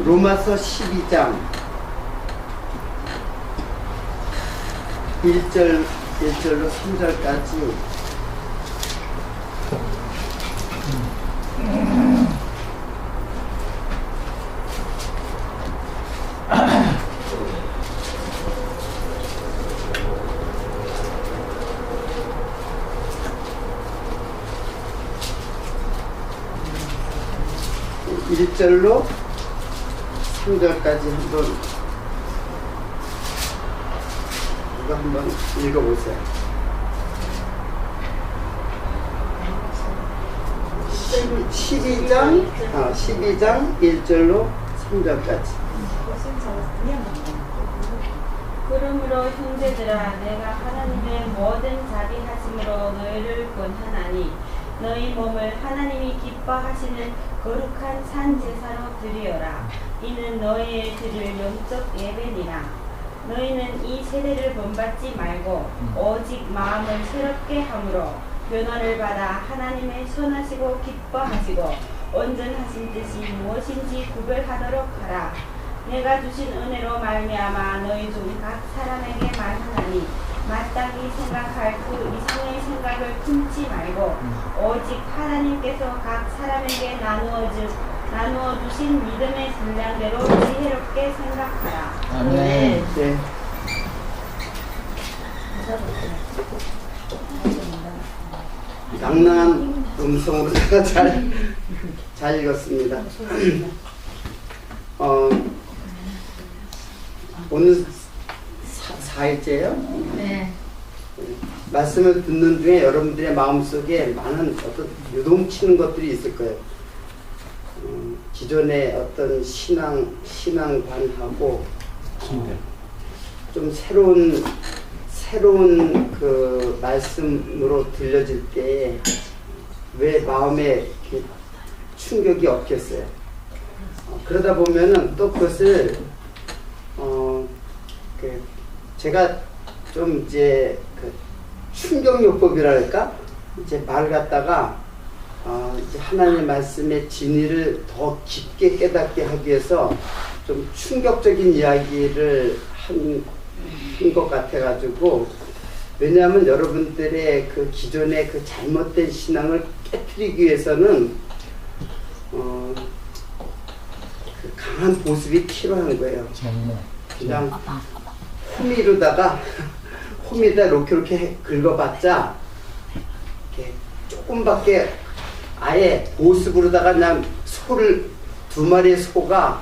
로마서 12장 1절로 3절까지 일절로 3절까지 한번 읽어보세요. 12장 1절로 3절까지. 그러므로 형제들아 내가 하나님의 모든 자비하심으로 너희를 권하나니 너희 몸을 하나님이 기뻐하시는 거룩한 산 제사로 드리어라. 이는 너희의 드릴 영적 예배니라. 너희는 이 세대를 본받지 말고 오직 마음을 새롭게 함으로 변화를 받아 하나님의 선하시고 기뻐하시고 온전하신 뜻이 무엇인지 구별하도록 하라. 내가 주신 은혜로 말미암아 너희 중 각 사람에게 말하나니 마땅히 생각할 그 이상의 생각을 품지 말고 오직 하나님께서 각 사람에게 나누어 주신 믿음의 분량대로 지혜롭게 생각하라. 아멘. 네. 낭낭한 음성으로 제가 잘 읽었습니다. 오늘 4일째예요? 네. 말씀을 듣는 중에 여러분들의 마음속에 많은 어떤 요동치는 것들이 있을 거예요. 기존의 어떤 신앙관하고 좀 새로운 그 말씀으로 들려질 때 왜 마음에 충격이 없겠어요. 그러다 보면은 또 그것을 제가 좀 이제 그 충격요법이랄까 이제 말 갖다가 이제 하나님의 말씀의 진리를 더 깊게 깨닫게 하기 위해서 좀 충격적인 이야기를 한 것 같아가지고, 왜냐하면 여러분들의 그 기존의 그 잘못된 신앙을 깨트리기 위해서는 그 강한 보습이 필요한 거예요. 그냥 호미로다가 이렇게 긁어봤자 이렇게 조금밖에 아예 보습으로다가 그냥 두 마리의 소가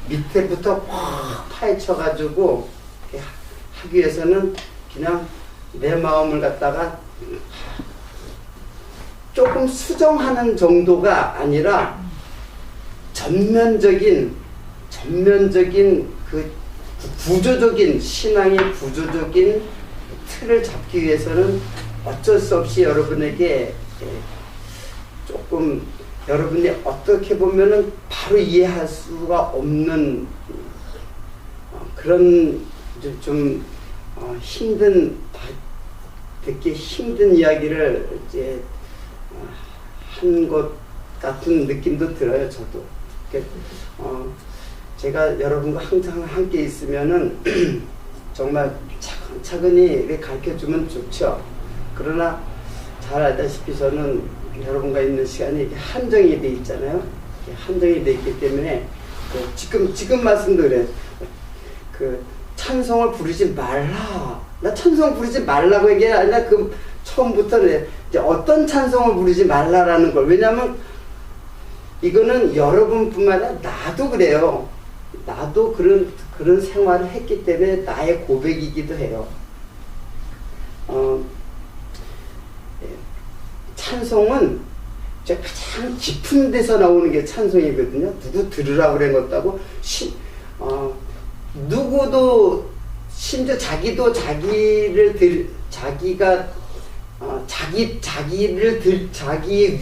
밑에부터 확 파헤쳐가지고 이렇게 하기 위해서는 그냥 내 마음을 갖다가 조금 수정하는 정도가 아니라 전면적인 그 구조적인 신앙의 구조적인 틀을 잡기 위해서는 어쩔 수 없이 여러분에게 조금 여러분이 어떻게 보면은 바로 이해할 수가 없는 그런 좀 듣기 힘든 이야기를 이제 한 것 같은 느낌도 들어요. 저도. 제가 여러분과 항상 함께 있으면은 정말 차근차근히 가르쳐주면 좋죠. 그러나 잘 알다시피 저는 여러분과 있는 시간이 이렇게 한정이 돼 있잖아요. 한정이 돼 있기 때문에 지금 말씀도 그래. 그 찬송을 부르지 말라. 나 찬송 부르지 말라고 얘기 아니라 그 처음부터 이제 어떤 찬송을 부르지 말라라는 걸. 왜냐하면 이거는 여러분뿐만 아니라 나도 그래요. 나도 그런 생활을 했기 때문에 나의 고백이기도 해요. 찬송은 가장 깊은 데서 나오는 게 찬송이거든요. 누구 들으라고 그런 것도 하고, 누구도, 심지어 자기도 자기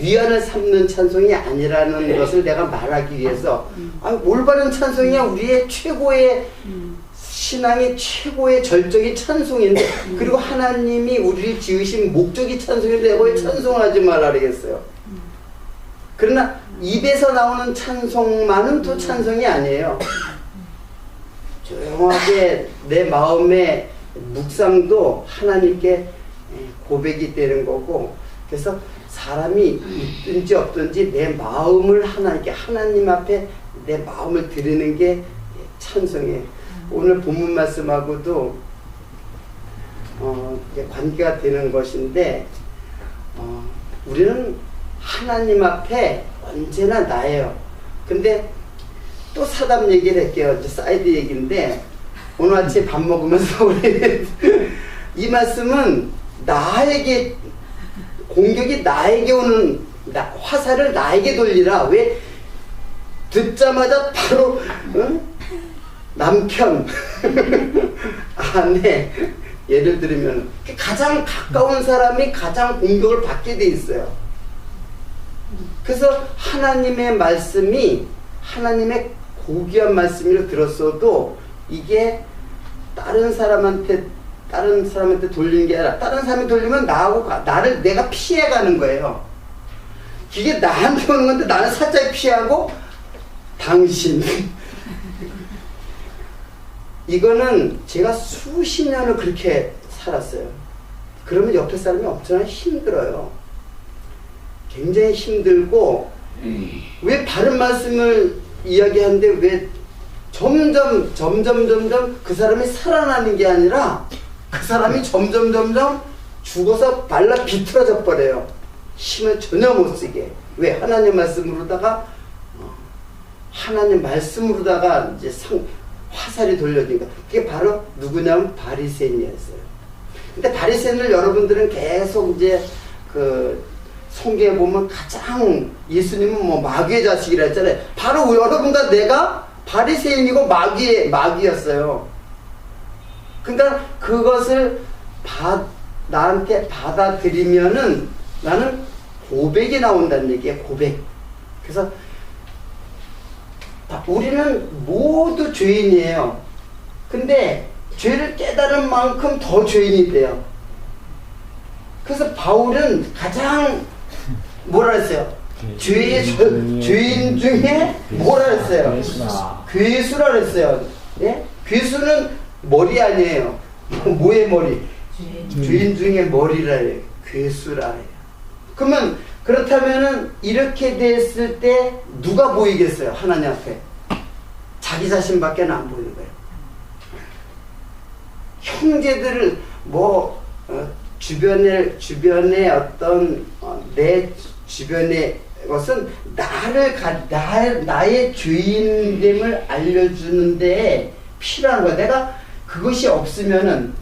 위안을 삼는 찬송이 아니라는 것을 내가 말하기 위해서, 올바른 찬송이야 우리의 최고의 신앙의 최고의 절정이 찬송인데, 그리고 하나님이 우리를 지으신 목적이 찬송인데 왜 찬송하지 말라 그러겠어요. 그러나 입에서 나오는 찬송만은 또 찬송이 아니에요. 조용하게 내 마음의 묵상도 하나님께 고백이 되는 거고, 그래서 사람이 있든지 없든지 내 마음을 하나님께, 하나님 앞에 내 마음을 드리는 게 찬송이에요. 오늘 본문 말씀하고도 관계가 되는 것인데, 우리는 하나님 앞에 언제나 나예요. 근데 또 사담 얘기를 할게요. 이제 사이드 얘기인데, 오늘 아침 밥 먹으면서 우리 이 말씀은 나에게, 공격이 나에게 오는, 화살을 나에게 돌리라. 왜? 듣자마자 바로 남편, 아내, 예를 들면 가장 가까운 사람이 가장 공격을 받게 돼 있어요. 그래서 하나님의 말씀이, 하나님의 고귀한 말씀을 들었어도 이게 다른 사람한테 돌리는 게 아니라, 다른 사람이 돌리면 나를 내가 피해가는 거예요. 이게 나한테 오는 건데 나는 살짝 피하고, 당신. 이거는 제가 수십 년을 그렇게 살았어요. 그러면 옆에 사람이 엄청나게 힘들어요. 굉장히 힘들고, 왜 바른 말씀을 이야기하는데 왜 점점 그 사람이 살아나는 게 아니라 그 사람이 점점 죽어서 발라 비틀어져 버려요. 힘을 전혀 못 쓰게. 왜? 하나님 말씀으로다가 이제 화살이 돌려지니까. 그게 바로 누구냐면 바리새인이었어요. 근데 바리새인을 여러분들은 계속 이제 성경에 보면 가장, 예수님은 뭐 마귀의 자식이라 했잖아요. 바로 여러분과 내가 바리새인이고 마귀였어요. 그러니까 그것을 나한테 받아들이면은 나는 고백이 나온다는 얘기예요. 고백. 그래서 우리는 모두 죄인이에요. 근데 죄를 깨달은 만큼 더 죄인이 돼요. 그래서 바울은 가장 뭐라 했어요? 죄인 중에 뭐라 했어요? 괴수라 했어요. 예? 괴수는 머리 아니에요. 뭐의 머리? 죄인 중에 머리라 해요. 괴수라 해요. 그러면 그렇다면은 이렇게 됐을 때 누가 보이겠어요? 하나님 앞에 자기 자신밖에 안 보이는 거예요. 형제들을 주변에 어떤 내 주변의 것은 나의 죄인됨을 알려주는데 필요한 거야. 내가 그것이 없으면은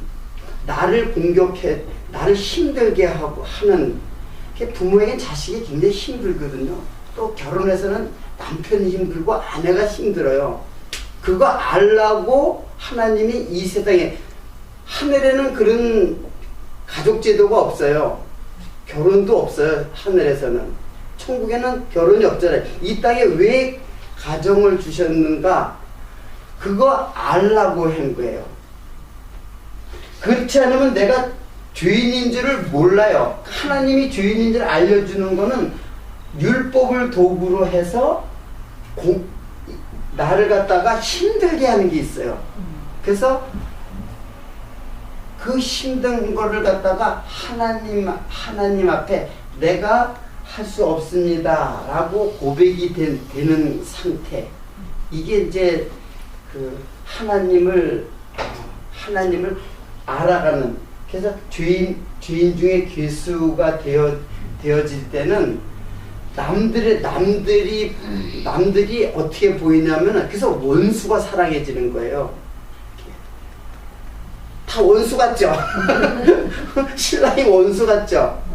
나를 공격해, 나를 힘들게 하는, 부모에겐 자식이 굉장히 힘들거든요. 또 결혼해서는 남편이 힘들고 아내가 힘들어요. 그거 알라고 하나님이 이 세상에, 하늘에는 그런 가족 제도가 없어요. 결혼도 없어요. 하늘에서는. 천국에는 결혼이 없잖아요. 이 땅에 왜 가정을 주셨는가? 그거 알라고 한 거예요. 그렇지 않으면 내가 죄인인 줄을 몰라요. 하나님이 죄인인 줄 알려주는 거는 율법을 도구로 해서 나를 갖다가 힘들게 하는 게 있어요. 그래서 그 힘든 거를 갖다가 하나님 앞에 내가 할 수 없습니다 라고 고백이 되는 상태. 이게 이제 하나님을 알아가는. 그래서 죄인 중에 괴수가 되어질 때는 남들이 어떻게 보이냐면, 그래서 원수가 사랑해지는 거예요. 다 원수 같죠? 신랑이 원수 같죠?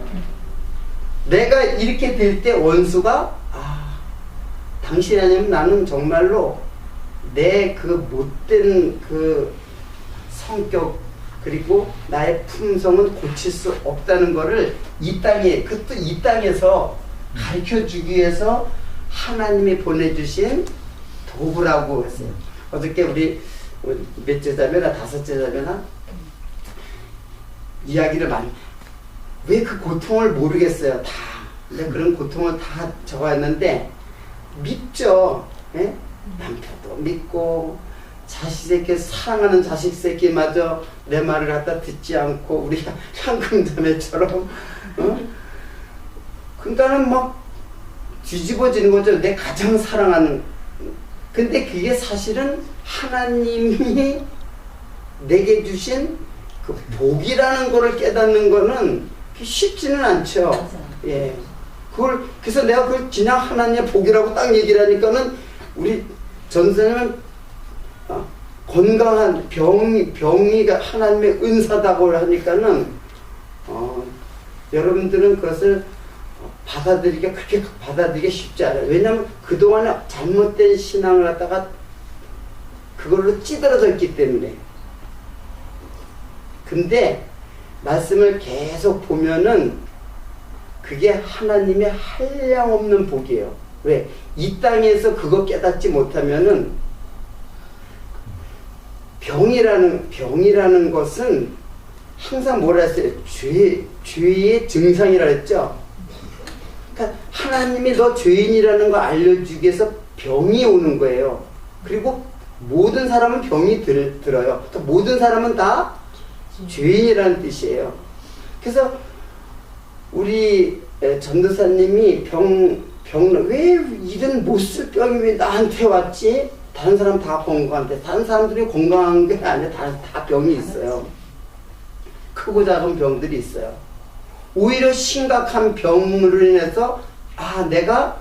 내가 이렇게 될 때 원수가, 당신 아니면 나는 정말로 내 그 못된 그 성격, 그리고 나의 품성은 고칠 수 없다는 거를 이 땅에서 가르쳐 주기 위해서 하나님이 보내주신 도구라고 했어요. 어저께 우리 몇째 자매나 다섯째 자매나 이야기를 많이, 왜 그 고통을 모르겠어요. 다 근데 그런 고통을 다 적어왔는데 믿죠. 예? 남편도 믿고 자식 새끼 사랑하는 자식 새끼마저 내 말을 갖다 듣지 않고 우리 향금자매처럼 그러니까는 막 뒤집어지는 거죠. 내 가장 사랑하는. 근데 그게 사실은 하나님이 내게 주신 그 복이라는 거를 깨닫는 거는 쉽지는 않죠. 예. 그래서 내가 그걸 그냥 하나님의 복이라고 딱 얘기를 하니까는 우리 전선생님은 건강한 병이가 하나님의 은사다고 하니까는 여러분들은 그것을 그렇게 받아들이기 쉽지 않아요. 왜냐하면 그동안에 잘못된 신앙을 갖다가 그걸로 찌들어져 있기 때문에. 근데 말씀을 계속 보면은 그게 하나님의 한량없는 복이에요. 왜? 이 땅에서 그거 깨닫지 못하면은 병이라는 것은 항상 뭐라 했어요? 죄의 증상이라 했죠? 그러니까 하나님이 너 죄인이라는 거 알려주기 위해서 병이 오는 거예요. 그리고 모든 사람은 병이 들어요. 그러니까 모든 사람은 다 죄인이라는 뜻이에요. 그래서 우리 전도사님이 왜 이런 못쓸 병이 왜 나한테 왔지? 다른 사람 다 건강한데 다른 사람들이 건강한 게 아니라 다 병이 있어요. 크고 작은 병들이 있어요. 오히려 심각한 병으로 인해서 내가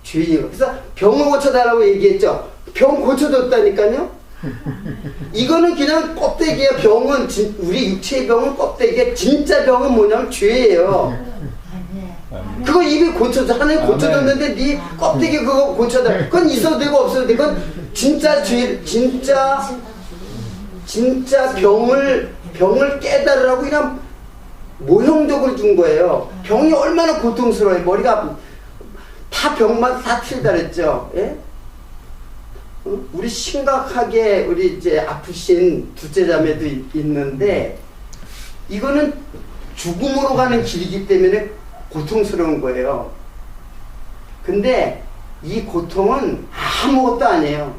죄인이고 그래서 병을 고쳐달라고 얘기했죠. 병 고쳐줬다니까요. 이거는 그냥 껍데기야. 병은 우리 육체의 병은 껍데기야. 진짜 병은 뭐냐면 죄예요. 그거 입이 고쳐줘. 하나님 고쳐줬는데 네 껍데기 그거 고쳐달라. 그건 있어도 되고 없어도 되고 그건 진짜 죄, 진짜 병을 깨달으라고 그냥 모형적으로 준 거예요. 병이 얼마나 고통스러워요. 머리가 다 병마다 다 틀리다 그랬죠. 예? 우리 심각하게 우리 이제 아프신 둘째 자매도 있는데 이거는 죽음으로 가는 길이기 때문에 고통스러운 거예요. 근데 이 고통은 아무것도 아니에요.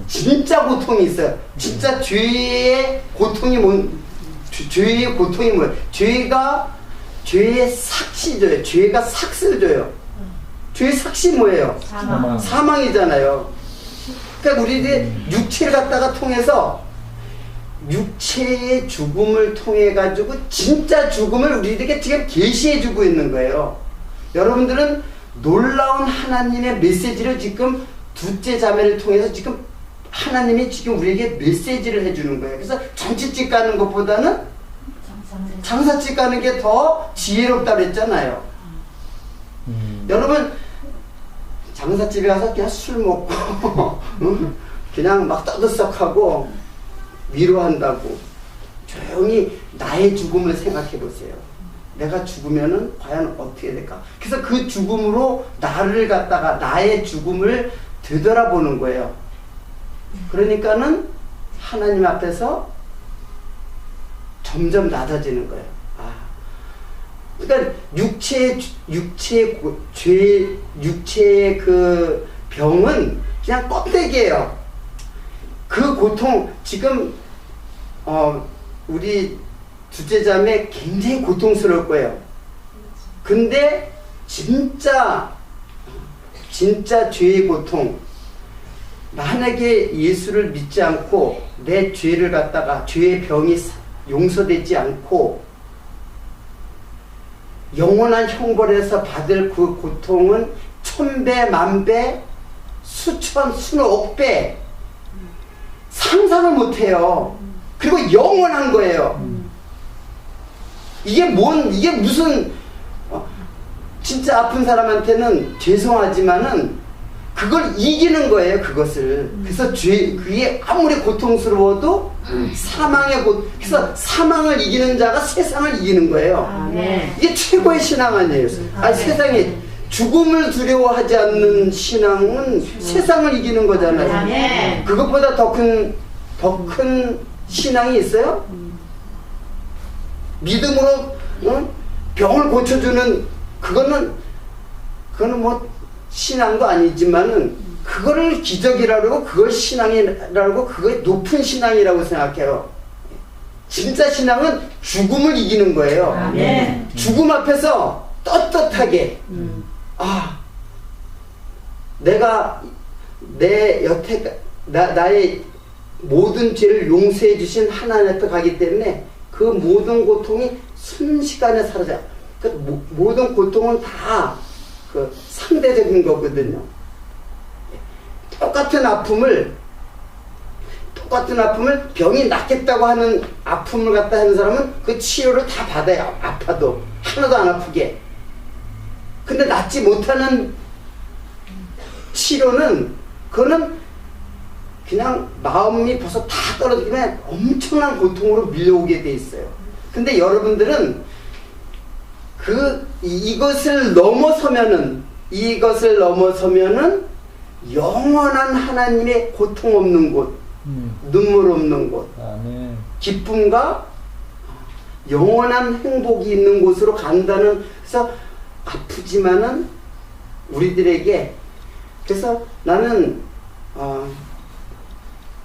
진짜 고통이 있어요. 진짜 죄의 고통이 죄의 고통이 뭐예요? 죄의 삭시 줘요. 죄가 삭스를 줘요. 죄의 삭시 뭐예요? 사망이잖아요. 그러니까 우리들이 육체를 갖다가 통해서 육체의 죽음을 통해 가지고 진짜 죽음을 우리들에게 지금 계시해 주고 있는 거예요. 여러분들은 놀라운 하나님의 메시지를 지금 둘째 자매를 통해서 지금 하나님이 지금 우리에게 메시지를 해주는 거예요. 그래서 잔치집 가는 것보다는 장사집 가는 게 더 지혜롭다 그랬잖아요. 여러분 장사집에 가서 그냥 술 먹고 그냥 막 떠들썩하고 위로한다고 조용히 나의 죽음을 생각해 보세요. 내가 죽으면은 과연 어떻게 될까? 그래서 그 죽음으로 나를 갖다가 나의 죽음을 되돌아보는 거예요. 그러니까는 하나님 앞에서 점점 낮아지는 거예요. 그러니까 육체의 그 병은 그냥 껍데기예요. 그 고통 지금 우리 둘째 자매 굉장히 고통스러울 거예요. 근데 진짜 죄의 고통, 만약에 예수를 믿지 않고 내 죄를 갖다가 죄의 병이 용서되지 않고 영원한 형벌에서 받을 그 고통은 1000배, 10,000배, 수천, 수억 배 상상을 못해요. 그리고 영원한 거예요. 이게 무슨 진짜 아픈 사람한테는 죄송하지만은 그걸 이기는 거예요. 그것을. 그래서 그게 아무리 고통스러워도 그래서 사망을 이기는 자가 세상을 이기는 거예요. 이게 최고의 신앙 아니에요. 세상에 죽음을 두려워하지 않는 신앙은 세상을 이기는 거잖아요. 그것보다 더 큰 신앙이 있어요? 믿음으로 병을 고쳐주는 그거는 뭐 신앙도 아니지만은 그거를 기적이라고 그걸 신앙이라고 그걸 높은 신앙이라고 생각해요. 진짜 신앙은 죽음을 이기는 거예요. 아멘. 죽음 앞에서 떳떳하게 내가 내 여태 나의 모든 죄를 용서해 주신 하나님 앞에 가기 때문에 그 모든 고통이 순식간에 사라져요. 그 모든 고통은 다 그 상대적인 거거든요. 똑같은 아픔을 병이 낫겠다고 하는 아픔을 갖다 하는 사람은 그 치료를 다 받아요. 아파도 하나도 안 아프게. 근데 낫지 못하는 치료는 그거는 그냥 마음이 벌써 다 떨어지면 엄청난 고통으로 밀려오게 돼 있어요. 근데 여러분들은 이것을 넘어서면은 영원한 하나님의 고통 없는 곳, 눈물 없는 곳, 아멘. 기쁨과 영원한 행복이 있는 곳으로 간다는, 그래서 아프지만은 우리들에게, 그래서 나는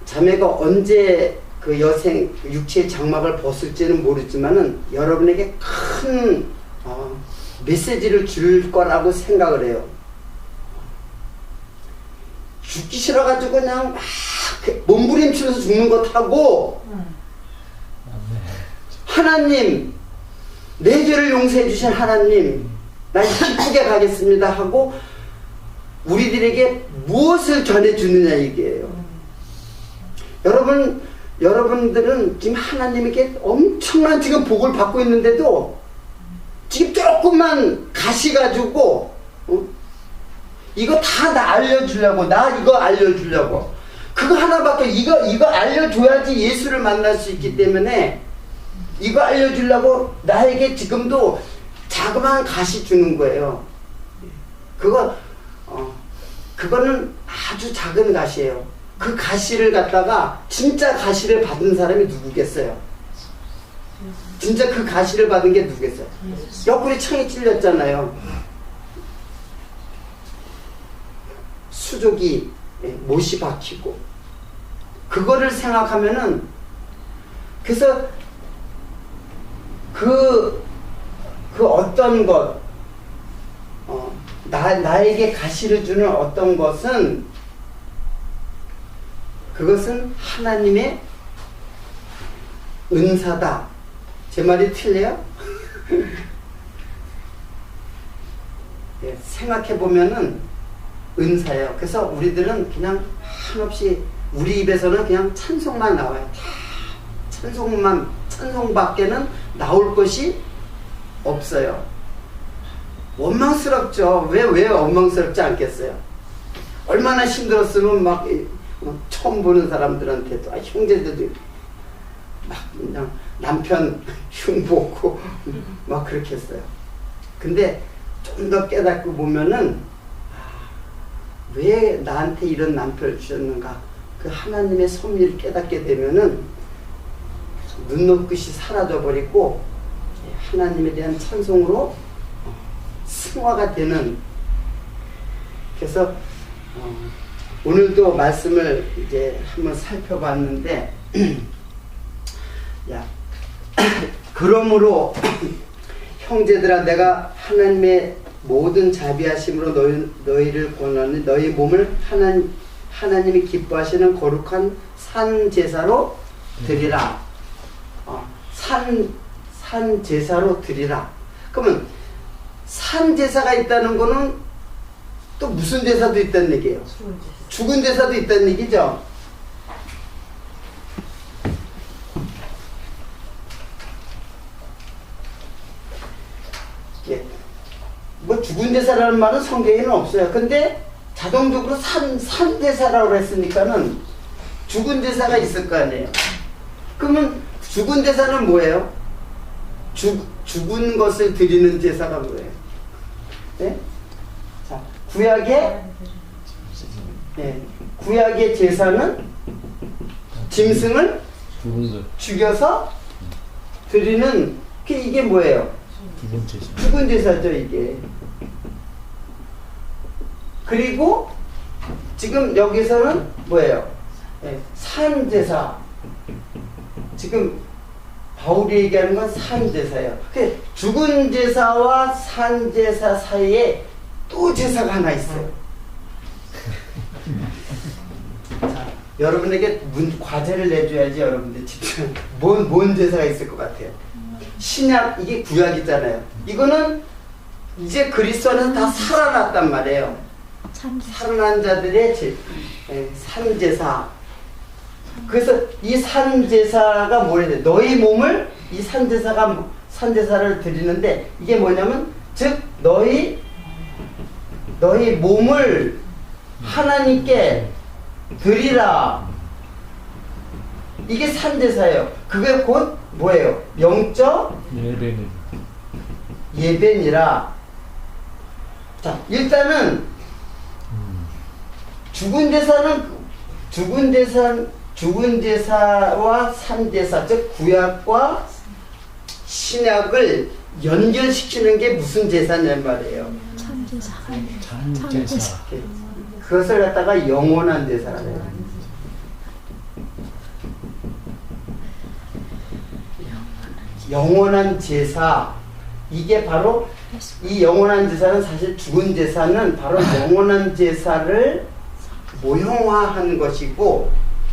자매가 언제 그 여생 육체의 장막을 벗을지는 모르지만은 여러분에게 큰 메시지를 줄 거라고 생각을 해요. 죽기 싫어가지고 그냥 막 몸부림치면서 죽는 것하고 하나님, 내 죄를 용서해 주신 하나님, 나 기쁘게 가겠습니다 하고 우리들에게 무엇을 전해주느냐 이게요. 여러분들은 지금 하나님에게 엄청난 지금 복을 받고 있는데도 지금 조금만 가시가지고 이거 다 나 알려주려고, 나 이거 알려주려고, 그거 하나밖에, 이거 알려줘야지 예수를 만날 수 있기 때문에 이거 알려주려고 나에게 지금도 자그마한 가시 주는 거예요. 그거는 아주 작은 가시예요. 그 가시를 갖다가 진짜 가시를 받은 사람이 누구겠어요? 진짜 그 가시를 받은 게 누구겠어요? 옆구리 창이 찔렸잖아요. 수족이 못이 박히고, 그거를 생각하면은, 그래서 그 어떤 것, 나에게 가시를 주는 어떤 것은, 그것은 하나님의 은사다. 제 말이 틀려요? 네, 생각해보면은 은사예요. 그래서 우리들은 그냥 한없이 우리 입에서는 그냥 찬송만 나와요. 다 찬송밖에는 나올 것이 없어요. 원망스럽죠. 왜 원망스럽지 않겠어요? 얼마나 힘들었으면 막 처음 보는 사람들한테도, 형제들도 막 그냥 남편 흉보고 막 그렇게 했어요. 근데 좀 더 깨닫고 보면은 왜 나한테 이런 남편을 주셨는가, 그 하나님의 섭리를 깨닫게 되면은 눈높이시 사라져버리고 하나님에 대한 찬송으로 승화가 되는. 그래서 오늘도 말씀을 이제 한번 살펴봤는데, 그러므로 형제들아, 내가 하나님의 모든 자비하심으로 너희를 권하니 너희 몸을 하나님이 기뻐하시는 거룩한 산 제사로 드리라. 산 제사로 드리라. 그러면 산 제사가 있다는 거는 또 무슨 제사도 있다는 얘기예요? 죽은 제사도 있다는 얘기죠. 뭐 죽은 제사라는 말은 성경에는 없어요. 근데 자동적으로 산 제사라고 했으니까는 죽은 제사가 있을 거 아니에요. 그러면 죽은 제사는 뭐예요? 죽은 것을 드리는 제사가 뭐예요? 네? 자, 구약의 제사는 짐승을 죽여서 드리는, 이게 뭐예요? 죽은 제사죠 이게. 그리고 지금 여기서는 뭐예요? 네, 산 제사. 지금 바울이 얘기하는 건 산 제사예요. 죽은 제사와 산 제사 사이에 또 제사가 하나 있어요. 자, 여러분에게 과제를 내줘야지 여러분들 집중. 뭔 제사가 있을 것 같아요? 신약, 이게 구약이잖아요. 이거는 이제 그리스도 안에서 다 살아났단 말이에요. 살아난 자들의 산제사. 그래서 이 산제사가 뭐래요? 너희 몸을, 이 산제사를 드리는데 이게 뭐냐면, 즉 너희 몸을 하나님께 드리라. 이게 산제사예요. 그게 곧 뭐예요? 영적 예배니라. 자, 일단은 죽은 제사와 산제사, 즉 구약과 신약을 연결시키는 게 무슨 제사냐 말이에요. 참제사. 그것을 갖다가 영원한 제사라고 해요. 영원한 제사. 이게 바로 이 영원한 제사는, 사실 죽은 제사는 바로 영원한 제사를 모형화한 것이고,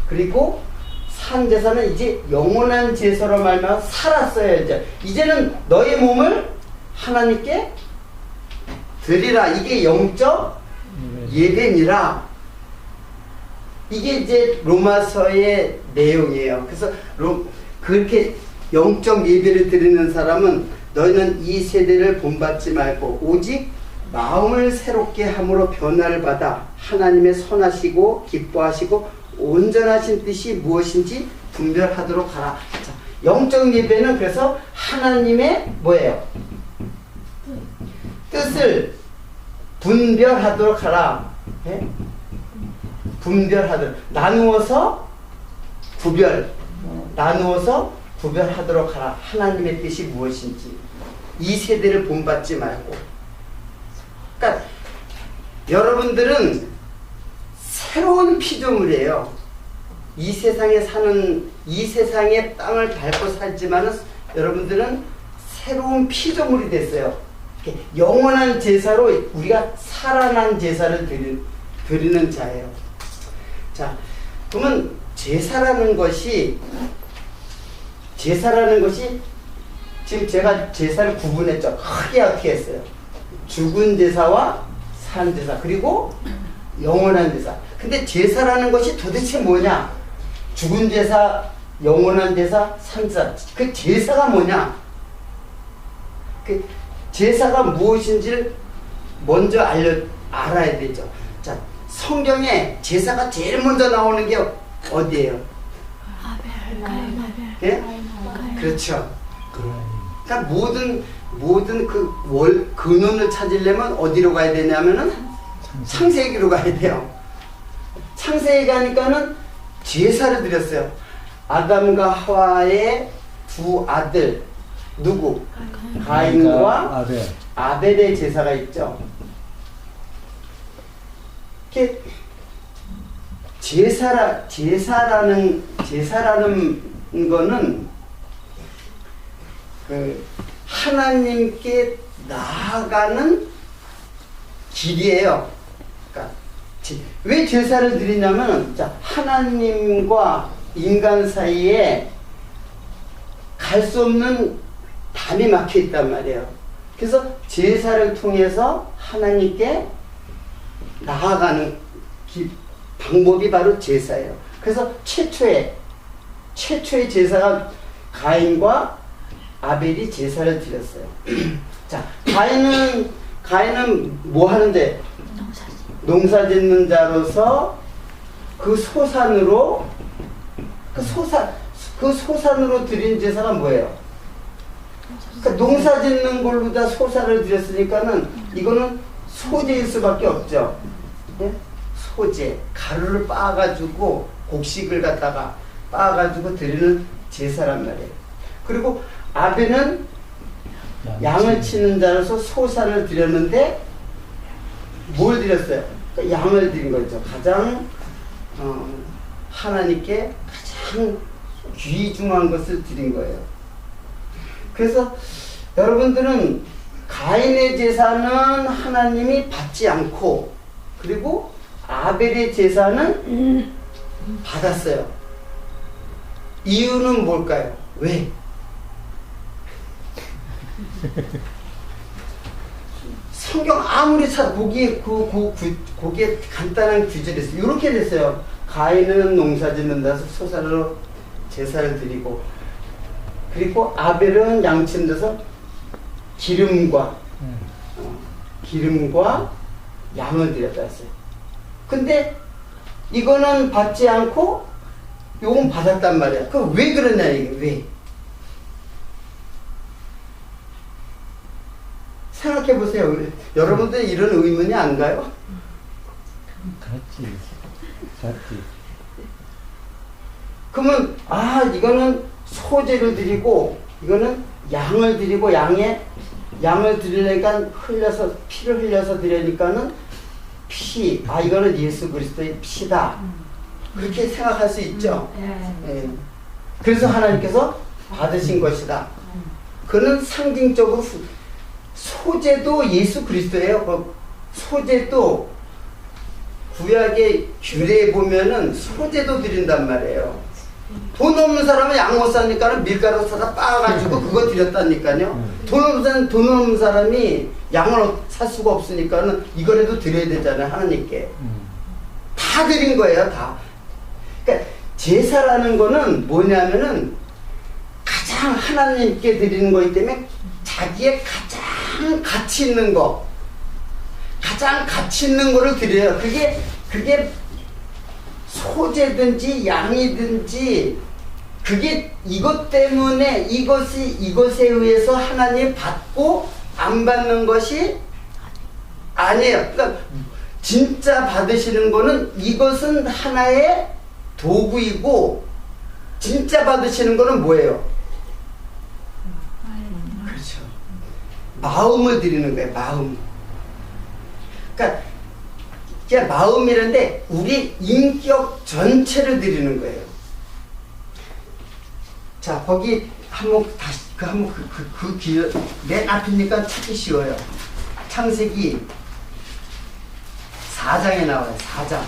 그리고 산 제사는 이제 영원한 제사로 말미암아 살았어요. 이제는 너의 몸을 하나님께 드리라. 이게 영적 예배니라. 이게 이제 로마서의 내용이에요. 그래서 그렇게 영적 예배를 드리는 사람은 너희는 이 세대를 본받지 말고 오직 마음을 새롭게 함으로 변화를 받아 하나님의 선하시고 기뻐하시고 온전하신 뜻이 무엇인지 분별하도록 하라. 자, 영적 예배는 그래서 하나님의 뭐예요? 뜻을 분별하도록 하라. 네? 분별하도록, 나누어서 구별하도록 하라. 하나님의 뜻이 무엇인지. 이 세대를 본받지 말고. 그러니까 여러분들은 새로운 피조물이에요. 이 세상의 땅을 밟고 살지만은 여러분들은 새로운 피조물이 됐어요. 영원한 제사로 우리가 살아난 제사를 드리는 자예요. 자, 그러면 제사라는 것이 지금 제가 제사를 구분했죠. 크게 어떻게 했어요? 죽은 제사와 산 제사, 그리고 영원한 제사. 근데 제사라는 것이 도대체 뭐냐? 죽은 제사, 영원한 제사, 산 제사. 그 제사가 뭐냐? 그 제사가 무엇인지를 먼저 알아야 되죠. 자, 성경에 제사가 제일 먼저 나오는 게 어디예요? 예? 그렇죠. 그러니까 모든 그 근원을 찾으려면 어디로 가야 되냐면은 창세기로 가야 돼요. 창세기 가니까는 제사를 드렸어요. 아담과 하와의 두 아들, 누구? 가인과 아벨의 제사가 있죠. 이렇게 제사라는 거는 그 하나님께 나아가는 길이에요. 그러니까 왜 제사를 드리냐면, 자, 하나님과 인간 사이에 갈 수 없는 담이 막혀 있단 말이에요. 그래서 제사를 통해서 하나님께 나아가는 방법이 바로 제사예요. 그래서 최초의 제사가 가인과 아벨이 제사를 드렸어요. 자, 가인은 뭐 하는데? 농사 짓는 자로서 그 소산으로 드린 제사가 뭐예요? 그러니까 농사 짓는 걸로 다 소산을 드렸으니까는 이거는 소재일 수밖에 없죠. 네? 소재, 가루를 빻아가지고 곡식을 갖다가 빻아가지고 드리는 제사란 말이에요. 그리고 아벨은 양을 치는 자로서 소산을 드렸는데 뭘 드렸어요? 그러니까 양을 드린 거죠. 가장 하나님께 가장 귀중한 것을 드린 거예요. 그래서 여러분들은 가인의 제사는 하나님이 받지 않고, 그리고 아벨의 제사는 받았어요. 이유는 뭘까요? 왜? 성경 아무리 거기에 간단한 규절이 있어요. 이렇게 됐어요. 가인은 농사 짓는 데서 소산으로 제사를 드리고, 그리고 아벨은 양 치는 데서 기름과 양을 드렸다 했어요. 근데 이거는 받지 않고 요건 받았단 말이야. 그럼 왜 그러냐 이게 왜? 생각해 보세요. 여러분들 이런 의문이 안 가요? 그렇지. 그러면 이거는 소제를 드리고 이거는 양을 드리고 양을 드리려니까 피를 흘려서 드리니까는 이거는 예수 그리스도의 피다. 그렇게 생각할 수 있죠. 네. 그래서 하나님께서 받으신 것이다. 그는 상징적으로 소제도 예수 그리스도예요. 소제도 구약의 규례에 보면은 소제도 드린단 말이에요. 돈 없는 사람은 양 못 사니까 밀가루 사다 빻아가지고 그거 드렸다니까요. 돈 없는 사람이 양을 살 수가 없으니까는 이거라도 드려야 되잖아요. 하나님께. 다 드린 거예요. 다. 그러니까 제사라는 거는 뭐냐면은 가장 하나님께 드리는 거기 때문에 자기의 가장 가치 있는 거, 가장 가치 있는 거를 드려요. 그게 소제든지 양이든지 그게 이것 때문에 이것에 의해서 하나님 받고 안 받는 것이 아니에요. 그러니까 진짜 받으시는 거는 이것은 하나의 도구이고, 진짜 받으시는 거는 뭐예요? 그렇죠. 마음을 드리는 거예요. 마음. 그러니까 마음이란데 우리 인격 전체를 드리는 거예요. 자, 거기 맨 앞이니까 찾기 쉬워요. 창세기 4장에 나와요. 4장.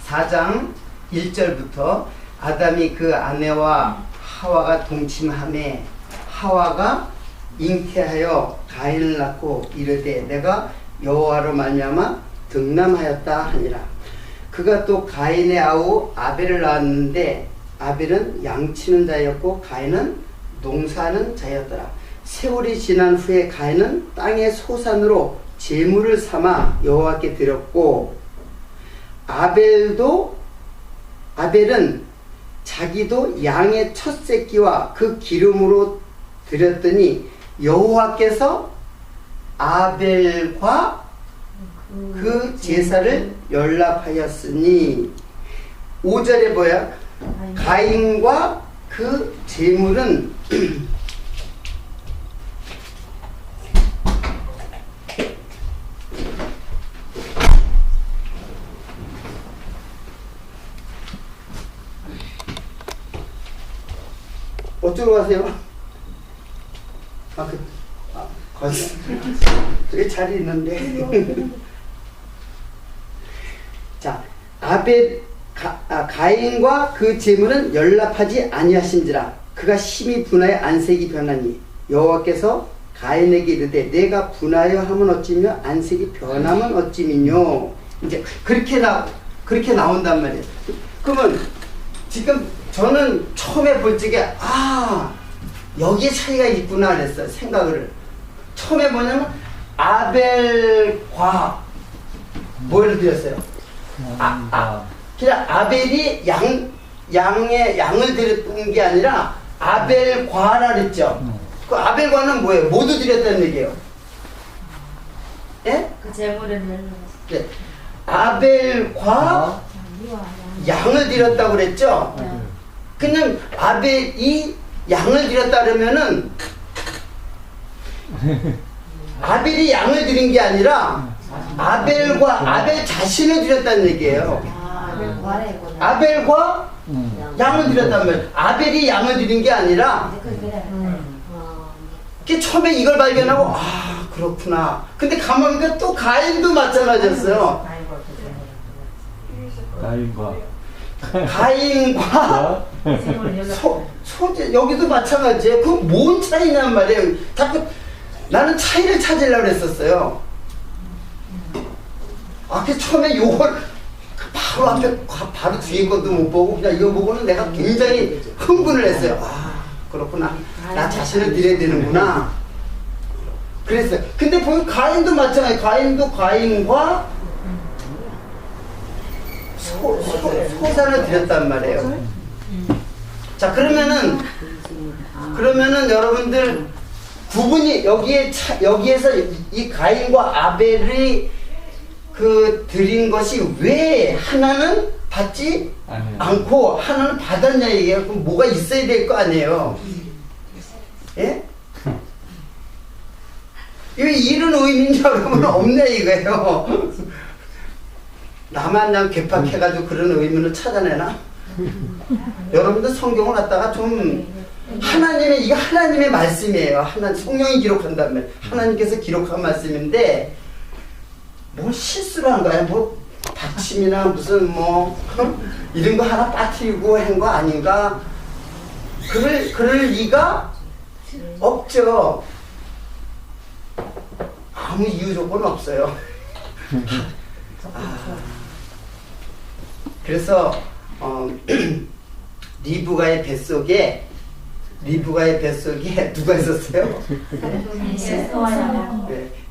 (4장) 1절부터 아담이 그 아내와 하와가 동침하매 하와가 잉태하여 가인을 낳고 이르되 내가 여호와로 말미암아 등남하였다 하니라. 그가 또 가인의 아우 아벨을 낳았는데 아벨은 양치는 자였고 가인은 농사하는 자였더라. 세월이 지난 후에 가인은 땅의 소산으로 제물을 삼아 여호와께 드렸고, 아벨은 자기도 양의 첫 새끼와 그 기름으로 드렸더니 여호와께서 아벨과 그 제사를 연락하였으니, 5절에 뭐야? 가인과 그 제물은 어쩌고 가세요? 저기 자리 있는데. 자, 가인과 그 제물은 연락하지 아니하신지라. 그가 심히 분하여 안색이 변하니 여호와께서 가인에게 이르되 내가 분하여 하면 어찌며 안색이 변하면 어찌미뇨. 이제 그렇게 나온단 말이에요. 그러면 지금 저는 처음에 볼 적에 여기에 차이가 있구나 그랬어요. 생각을 처음에 뭐냐면 아벨과 뭐를 드렸어요? 그냥 아벨이 양을 드렸던 게 아니라 아벨과라 그랬죠. 그 아벨과는 뭐예요? 모두 드렸다는 얘기예요. 예? 그 재물은 네. 아벨과 양을 드렸다고 그랬죠? 그냥 아벨이 양을 드렸다 그러면은 아벨이 양을 드린 게 아니라 아벨 자신을 드렸다는 얘기예요. 아벨과 양을 드렸단 말이에요. 아벨이 양을 드린 게 아니라 처음에 이걸 발견하고 아 그렇구나. 근데 가만히 보니까 또 가인도 마찬가지였어요. 가인과 소재 여기도 마찬가지예요. 그 뭔 차이냔 말이에요. 자꾸 나는 차이를 찾으려고 했었어요. 그 처음에 요걸 바로 앞에 바로 뒤에 것도 못 보고 그냥 이거 보고는 내가 굉장히 흥분을 했어요. 아 그렇구나. 나 자신을 드려야 되는구나. 그랬어요. 근데 보면 가인도 마찬가지예요. 가인도 가인과 소산을 드렸단 말이에요. 자 그러면은 여러분들 구분이 여기에서 이 가인과 아벨이 그 드린 것이 왜 하나는 받지 않고 하나는 받았냐 이게 그럼 뭐가 있어야 될 거 아니에요. 예? 이런 의미인 여러분 없네 이거예요. 나만 그냥 괴팍해가지고 그런 의미를 찾아내나? 여러분들 성경을 갖다가 좀 이게 하나님의 말씀이에요. 성령이 기록한단 말이에요. 하나님께서 기록한 말씀인데 뭘 실수를 한 거야? 뭐 받침이나 무슨 이런 거 하나 빠뜨리고 한 거 아닌가? 그럴 리가 없죠. 아무 이유 조건 없어요. 그래서 리브가의 뱃속에 누가 있었어요?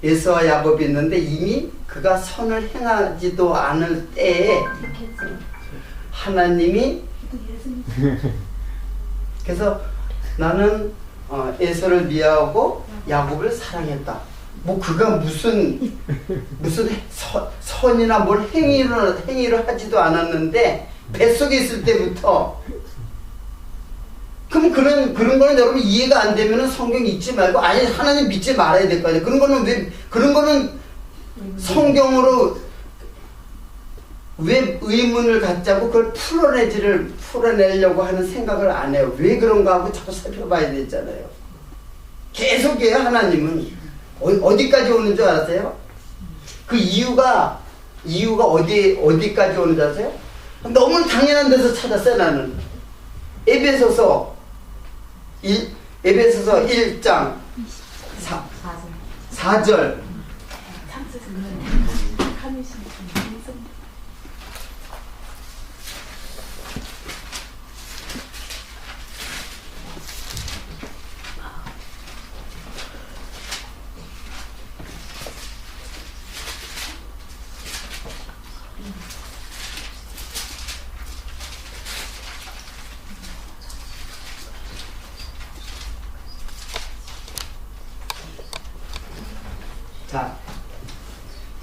에서와 야곱이 있는데 이미 그가 선을 행하지도 않을 때에 하나님이 그래서 나는 에서를 미워하고 야곱을 사랑했다. 그가 무슨 선이나 뭘 행위를 하지도 않았는데 뱃속에 있을 때부터 그럼 그런 거는 여러분 이해가 안 되면은 성경 읽지 말고 아니 하나님 믿지 말아야 될 거 아니에요. 그런 거는 성경으로 왜 의문을 갖자고 그걸 풀어내려고 하는 생각을 안 해요. 왜 그런가 하고 자꾸 살펴봐야 되잖아요. 계속해요. 하나님은 어디까지 오는 줄 아세요? 그 이유가 어디까지 오는 줄 아세요? 너무 당연한 데서 찾았어요. 나는 에베소서 1장 4절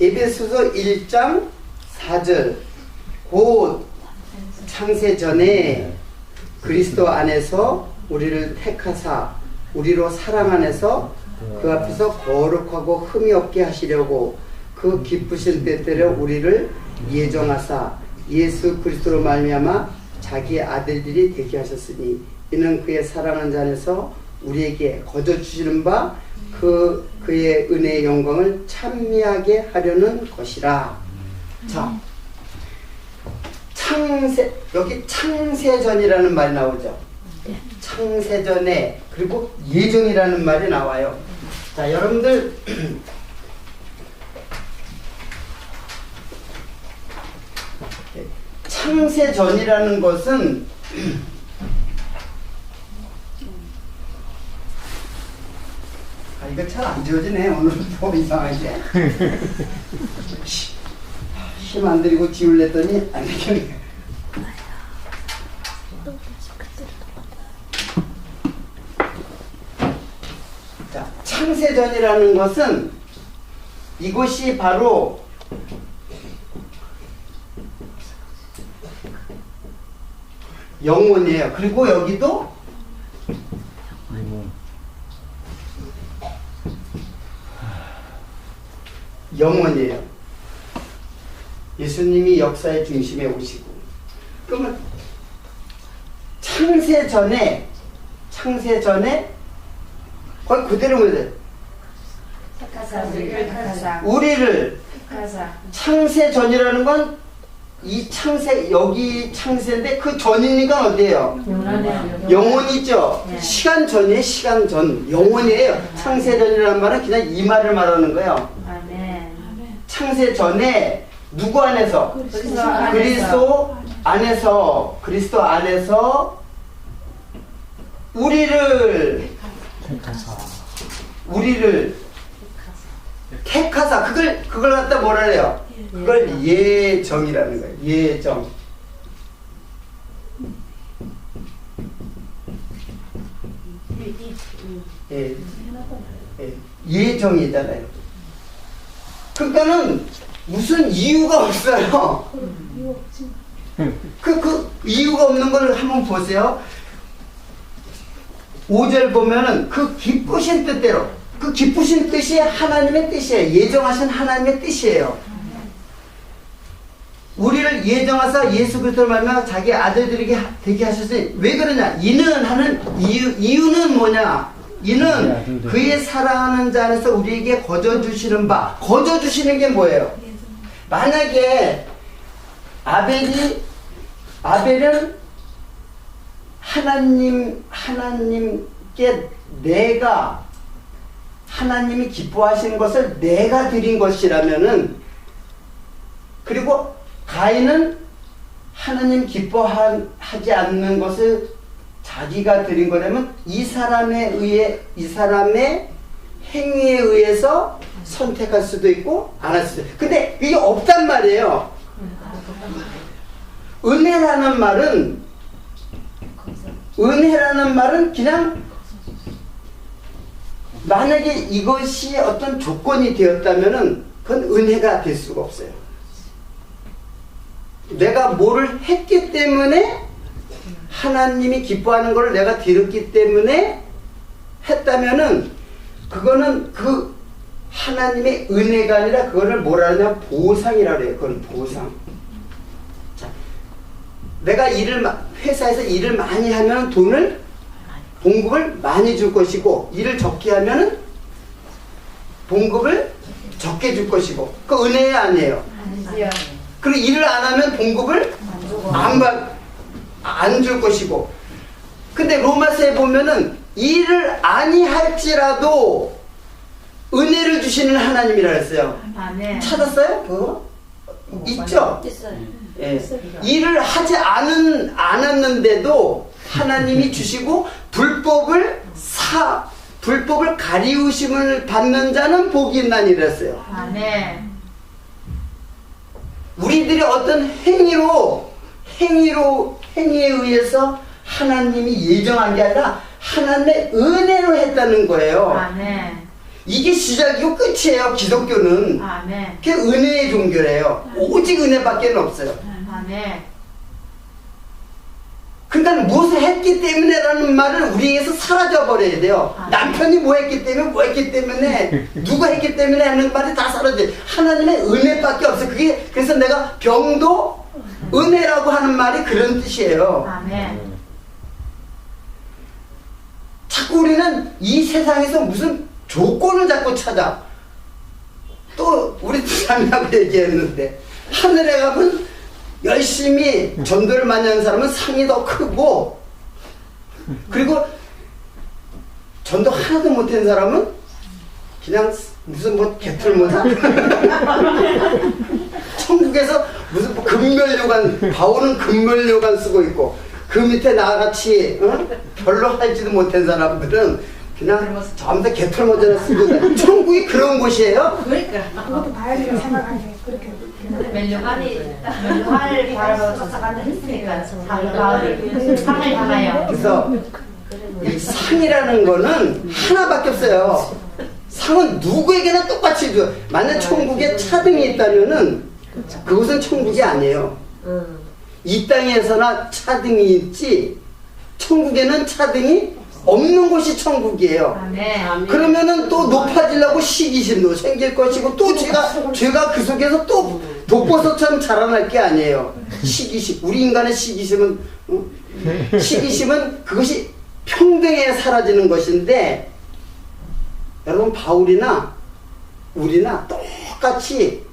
에베소서 1장 4절 곧 창세 전에 그리스도 안에서 우리를 택하사 우리로 사랑 안에서 그 앞에서 거룩하고 흠이 없게 하시려고 그 기쁘신 때때려 우리를 예정하사 예수 그리스도로 말미암아 자기의 아들들이 되게 하셨으니 이는 그의 사랑하는 자 안에서 우리에게 거저 주시는 바 그의 은혜의 영광을 찬미하게 하려는 것이라. 자, 여기 창세전이라는 말이 나오죠. 창세전에 그리고 예정이라는 말이 나와요. 자, 여러분들 창세전이라는 것은 이거 잘 안 지워지네. 오늘 좀 이상하게 힘 안 들이고 지울랬더니 안 되겠네. 자, 창세전이라는 것은 이곳이 바로 영혼이에요. 그리고 여기도 영혼이에요. 예수님이 역사의 중심에 오시고, 그러면 창세 전에 거의 그대로 보여요. 우리를 창세 전이라는 건 이 창세, 여기 창세인데 그 전이니까 어디예요? 영혼이죠. 네. 시간 전이에요. 시간 전. 영혼이에요. 창세 전이라는 말은 그냥 이 말을 말하는 거예요. 아멘. 창세 전에 누구 안에서? 그리스도 안에서 우리를 택하사. 그걸 갖다 뭐라 그래요? 그걸 예정이라는 거예요. 예정. 예정이잖아요. 그러니까는 무슨 이유가 없어요. 그 이유가 없는 걸 한번 보세요. 5절 보면은 그 기쁘신 뜻대로, 그 기쁘신 뜻이 하나님의 뜻이에요. 예정하신 하나님의 뜻이에요. 우리를 예정하사 예수 그리스도를 말미암아 자기 아들들에게 되게 하셨으니, 왜 그러냐? 이는 하는 이유는 뭐냐? 이는 그의 사랑하는 자 안에서 우리에게 거저 주시는 바. 거저 주시는 게 뭐예요? 만약에 아벨은 하나님께 내가, 하나님이 기뻐하시는 것을 내가 드린 것이라면은, 그리고 가인은 하나님 기뻐하지 않는 것을 자기가 드린 거라면 이 사람의 행위에 의해서 선택할 수도 있고 안 할 수도 있고. 근데 이게 없단 말이에요. 은혜라는 말은 그냥, 만약에 이것이 어떤 조건이 되었다면은 그건 은혜가 될 수가 없어요. 내가 뭐를 했기 때문에, 하나님이 기뻐하는 것을 내가 들었기 때문에 했다면은 그거는 그 하나님의 은혜가 아니라 그거를 뭐라 하냐, 보상이라고 해요. 그건 보상. 자, 내가 회사에서 일을 많이 하면 봉급을 많이 줄 것이고, 일을 적게 하면은 봉급을 적게 줄 것이고, 그 은혜야 아니에요? 그리고 일을 안 하면 봉급을 안 줄 것이고. 근데 로마서에 보면은 일을 아니할지라도 은혜를 주시는 하나님이라 했어요. 아멘. 찾았어요? 그거? 있죠? 있어요. 예. 일을 하지 않았는데도 하나님이 주시고, 불법을 가리우심을 받는 자는 복이 있나니 이랬어요. 아멘. 우리들이 어떤 행위에 의해서 하나님이 예정한 게 아니라 하나님의 은혜로 했다는 거예요. 아멘. 이게 시작이고 끝이에요. 기독교는. 아멘. 그게 은혜의 종교래요. 오직 은혜밖에 없어요. 아멘. 그러니까 무엇을 했기 때문에라는 말을 우리에게서 사라져 버려야 돼요. 남편이 뭐 했기 때문에 누가 했기 때문에 하는 말이 다 사라져요. 하나님의 은혜밖에 없어요. 그래서 내가 병도 은혜라고 하는 말이 그런 뜻이에요. 아멘. 자꾸 우리는 이 세상에서 무슨 조건을 자꾸 찾아. 또 우리 부장님하고 얘기했는데, 하늘에 가면 열심히 전도를 많이 하는 사람은 상이 더 크고, 그리고 전도 하나도 못한 사람은 그냥 무슨 뭐 개털모자? 천국에서 무슨 뭐 금멸요관, 바오는 금멸요관 쓰고 있고, 그 밑에 나같이 별로 할지도 못한 사람들은 그냥 전부 다 개털모자를 쓰고 다녀요. 천국이 그런 곳이에요? 그러니까 그것도 봐야지 생각하지. 그렇게 멜로가를 바라보고 쫓아가는 했으니까 상을 당하여. 그래서 이 상이라는 거는 하나밖에 없어요. 상은 누구에게나 똑같이 줘. 만약 천국에 차등이 있다면은 그것은 천국이 아니에요. 이 땅에서나 차등이 있지 천국에는 차등이 없는 곳이 천국이에요. 아멘. 그러면은 또 높아지려고 시기심도 생길 것이고 또 죄가 그 속에서 또 독버섯처럼 자라날 게 아니에요. 시기심. 우리 인간의 시기심은 시기심은 그것이 평등에 사라지는 것인데 여러분 바울이나 우리나 똑같이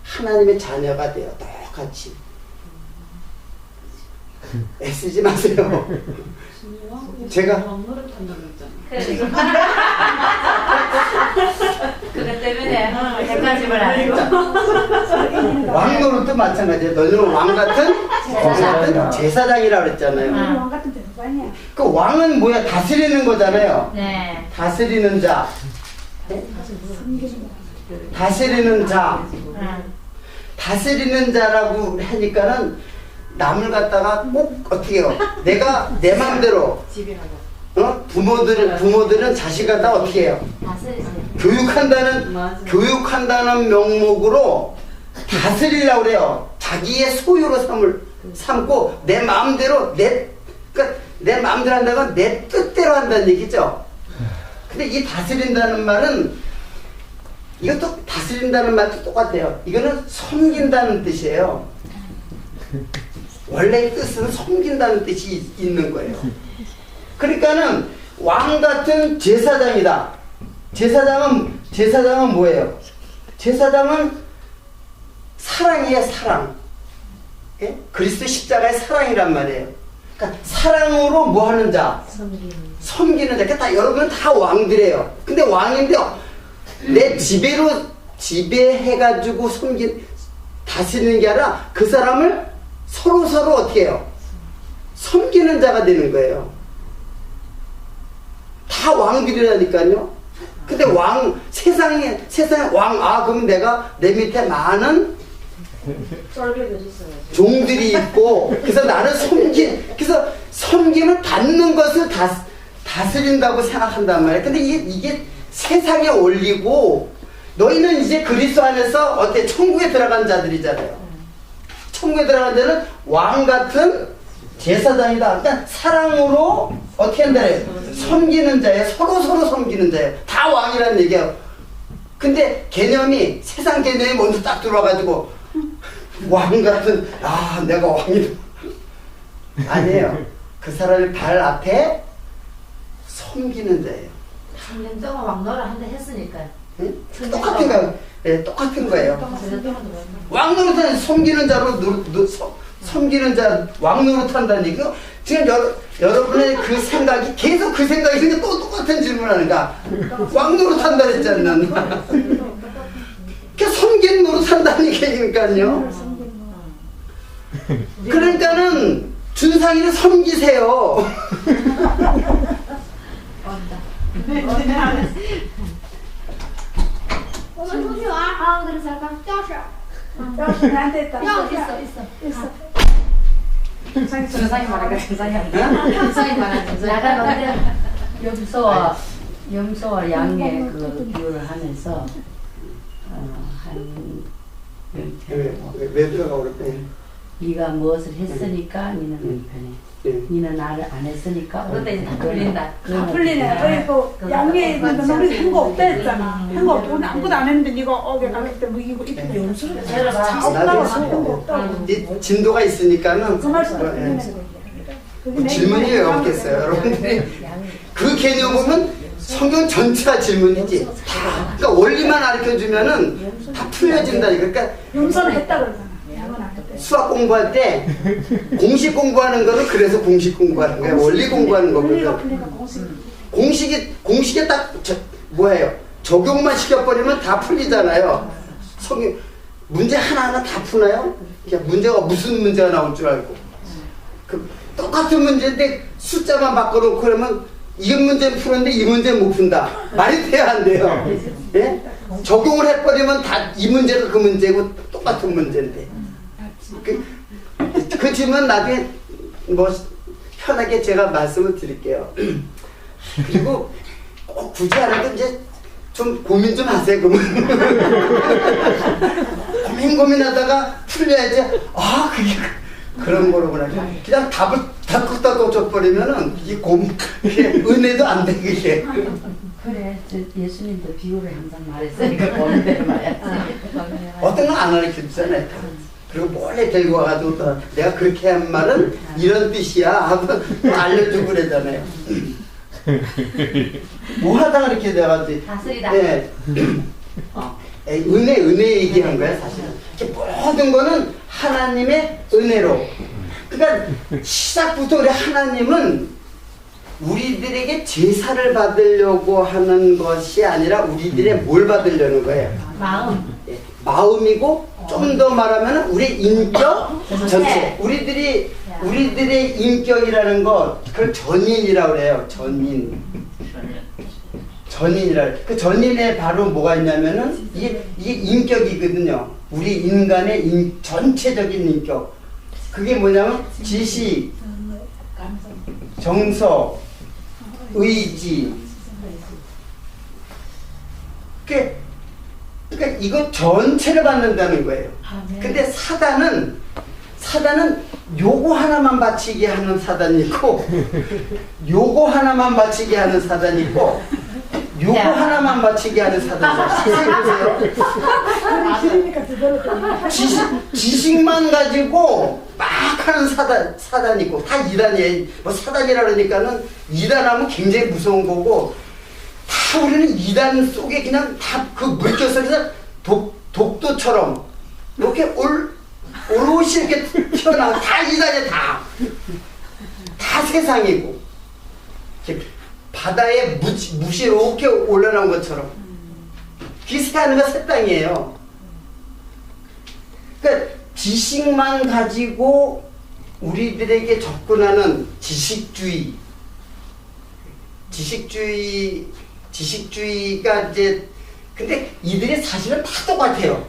하나님의 자녀가 돼요. 똑같이. 애쓰지 마세요. 제가 그것 때문에 헷갈림을 안 해요. 왕노릇도 마찬가지예요. 너희는 왕 같은 제사장이라고 그랬잖아요. 왕 같은 데아니야 그 왕은 뭐야? 다스리는 거잖아요. 네. 다스리는 자. 다스리는 자. 다스리는 자라고 하니까는 남을 갖다가 꼭 어떻게 해요? 내가 내 마음대로 부모들은 자식 갖다 어떻게 해요? 교육한다는 명목으로 다스리려고 그래요. 자기의 소유로 삼고 내 마음대로 내 마음대로 한다는 건 내 뜻대로 한다는 얘기죠. 근데 이 다스린다는 말은 이것도 다스린다는 말도 똑같아요. 이거는 섬긴다는 뜻이에요. 원래 뜻은 섬긴다는 뜻이 있는 거예요. 그러니까는 왕 같은 제사장이다. 제사장은 뭐예요? 제사장은 사랑이에요, 사랑. 예? 그리스도 십자가의 사랑이란 말이에요. 그러니까 사랑으로 뭐 하는 자? 섬기는 자. 그러니까 여러분은 다 왕들이에요. 근데 왕인데 내 지배해가지고 다스리는 게 아니라 그 사람을 서로 어떻게 해요? 섬기는 자가 되는 거예요. 다 왕들이라니까요. 근데 세상에 왕, 그럼 내가 내 밑에 많은 종들이 있고, 그래서 나를 그래서 섬김을 받는 것을 다스린다고 생각한단 말이에요. 근데 이게 세상에 올리고, 너희는 이제 그리스도 안에서 어때? 천국에 들어간 자들이잖아요. 천국에 들어간 자는 왕 같은 제사장이다. 그러니까 사랑으로 어떻게 한다래요? 섬기는 자예요. 서로 섬기는 자예요. 다 왕이라는 얘기예요. 근데 개념이 세상 개념이 먼저 딱 들어와가지고 왕 같은 내가 왕이다. 아니에요. 그 사람의 발 앞에 섬기는 자예요. 3년 동안 왕노를 한다 했으니까. 응? 똑같은 거예요. 네, 똑같은 거예요. 왕노릇은 섬기는 자로 섬기는 자 왕노릇 한다는 얘기고 지금 여러분의 그 생각이 계속 그 생각이 근데 또 똑같은 질문하는 거야. 왕노릇 한다 그랬잖아. 그 섬긴 노릇 한다는 얘기니까요. 그러니까는 준상이를 섬기세요. 그래서 잠깐 쪄서 나한테 있다. 있어. 준상이 말하니까 준상이 나가 염소와 양의 그 비유를 하면서 한 왜 들어가 그랬대? 네가 무엇을 했으니까 니는 왼편에 니는 나를 안 했으니까 그런데 이제 다 풀린다. 다 풀리네. 그리고 양에 있는 거 우리 한거 없다 했잖아. 한거 없고 아무것도 안 했는데 네가 어게 갔을 때 뭐 이거 용서를 이 진도가 있으니까는 그 말씀 질문이 왜 없겠어요, 여러분들이? 그 개념 보면 성경 전체가 질문이지. 그러니까 원리만 가르쳐 주면은 다 풀려진다. 그러니까 용서는 했다 그러잖아. 양은 안 했대. 수학 공부할 때 공식 공부하는 거는 그래서 공식 공부하는 거야. 원리 공부하는 거거든. 공식에 딱 뭐예요? 적용만 시켜버리면 다 풀리잖아요. 문제 하나하나 다 푸나요? 그냥 문제가 무슨 문제가 나올 줄 알고. 똑같은 문제인데 숫자만 바꿔놓고 그러면 이 문제는 푸는데 이 문제는 못 푼다. 말이 돼야 안 돼요. 예? 적용을 해버리면 다 이 문제가 그 문제고 똑같은 문제인데. 그 질문 나중에 뭐 편하게 제가 말씀을 드릴게요. 그리고 꼭 굳이 안 해도 이제 좀 고민 좀 하세요. 그러면 고민하다가 풀려야지. 아 그게 그런 거로구나. 그냥 답을 다뚝다뚝 줘버리면은 이게 은혜도 안 돼 그게. 그래, 예수님도 비유를 항상 말했으니까 보는 대로 말해야지. 어떤 건 안 가르쳐주잖아요. 그리고 몰래 데리고 와가지고 또 내가 그렇게 한 말은 이런 뜻이야 하고 알려주고 그러잖아요. 뭐 하다가 이렇게 돼가지고 다스리다. 네. 은혜 얘기한 거야 사실은. 모든 거는 하나님의 은혜로. 그러니까 시작부터 우리 하나님은 우리들에게 제사를 받으려고 하는 것이 아니라 우리들의 뭘 받으려는 거예요? 마음. 마음이고 좀 더 말하면 우리 인격 전체. 우리들의 인격이라는 것 그걸 전인이라고 그래요. 전인이라. 그 전인에 바로 뭐가 있냐면은 이게 인격이거든요. 우리 인간의 전체적인 인격. 그게 뭐냐면 지식, 정서, 의지. 그러니까 이거 전체를 받는다는 거예요. 근데 사단은 요거 하나만 바치게 하는 사단이 있고 요거 하나만 바치게 하는 사단이 있고 요거 하나만 바치게 하는 사단이 있어요. 지식만 가지고 막 하는 사단이 있고 다 이단이에요. 뭐 사단이라 그러니까는 이단하면 굉장히 무서운 거고 다 우리는 이단 속에 그냥 다 그 물결 속에서 독도처럼 이렇게 오롯이 이렇게 튀어나와. 다 이단이야 다 세상이고 바다에 무시 이렇게 올라나온 것처럼 비슷한 거 새 땅이에요. 그러니까 지식만 가지고 우리들에게 접근하는 지식주의가 이제 근데 이들이 사실은 다 똑같아요.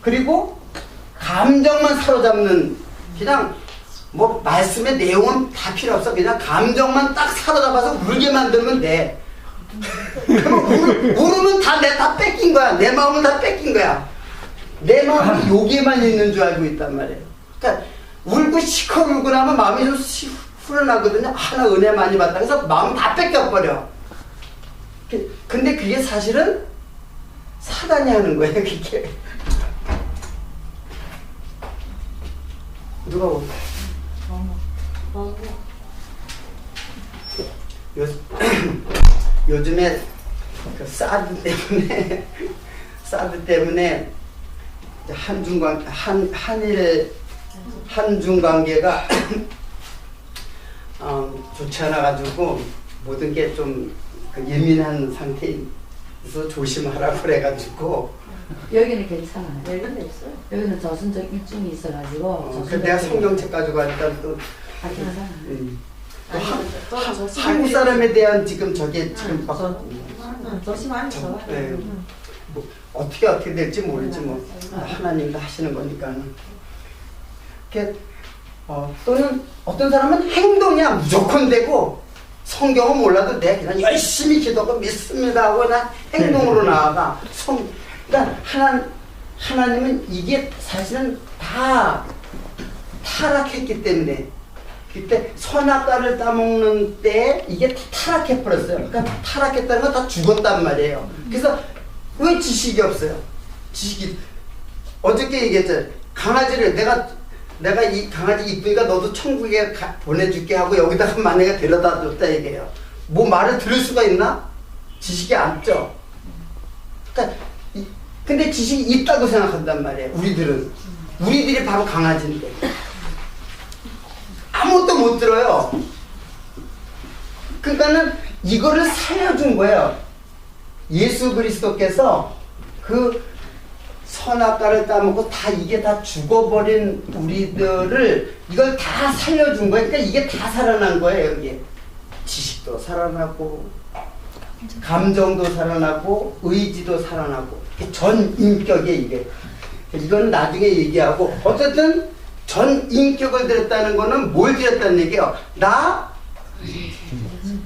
그리고 감정만 사로잡는 그냥 뭐 말씀의 내용은 다 필요 없어. 그냥 감정만 딱 사로잡아서 울게 만들면 돼. 울으면 다 뺏긴 거야. 내 마음은 다 뺏긴 거야. 내 마음은 여기에만 있는 줄 알고 있단 말이에요. 그러니까 울고 시커 울고 나면 마음이 좀 후련하거든요. 나 은혜 많이 받다. 그래서 마음 다 뺏겨버려. 근데 그게 사실은 사단이 하는 거예요. 그게. 누가 볼까요? 요즘에 그 사드 때문에 한중 관계가 좋지 않아 가지고 모든 게 좀 예민한 상태에서 조심하라고 그래가지고. 여기는 괜찮아요. 여기는 없어요. 여기는 저순적 일중이 있어가지고. 내가 성경책 가지고 가니까 또. 괜찮아. 한국 사람에 대한 지금 저게 지금 조심하면서. 뭐 어떻게 될지 모르지 뭐. 하나님도 하시는 거니까는. 또는 어떤 사람은 행동이야 무조건 되고 성경은 몰라도 돼 그냥 열심히 기도하고 믿습니다 하고 나 행동으로 나아가. 그러니까 하나님은 이게 사실은 다 타락했기 때문에 그때 선악과를 따먹는 때 이게 다 타락해 버렸어요. 그러니까 타락했다는 건 다 죽었단 말이에요. 그래서 왜 지식이 없어요? 지식이 어저께 얘기했잖아요. 강아지를 내가 이 강아지 이쁘니까 너도 천국에 보내줄게 하고 여기다가 만약에 데려다 줬다 얘기해요. 뭐 말을 들을 수가 있나? 지식이 없죠. 그러니까 근데 지식이 있다고 생각한단 말이에요. 우리들이 바로 강아지인데 아무것도 못 들어요. 그러니까는 이거를 살려준 거예요. 예수 그리스도께서 그 선악과를 따먹고 이게 다 죽어버린 우리들을 이걸 다 살려준 거예요. 그러니까 이게 다 살아난 거예요. 여기에 지식도 살아나고 감정도 살아나고 의지도 살아나고 전 인격에 이게 이건 나중에 얘기하고 어쨌든 전 인격을 드렸다는 거는 뭘 드렸다는 얘기예요? 나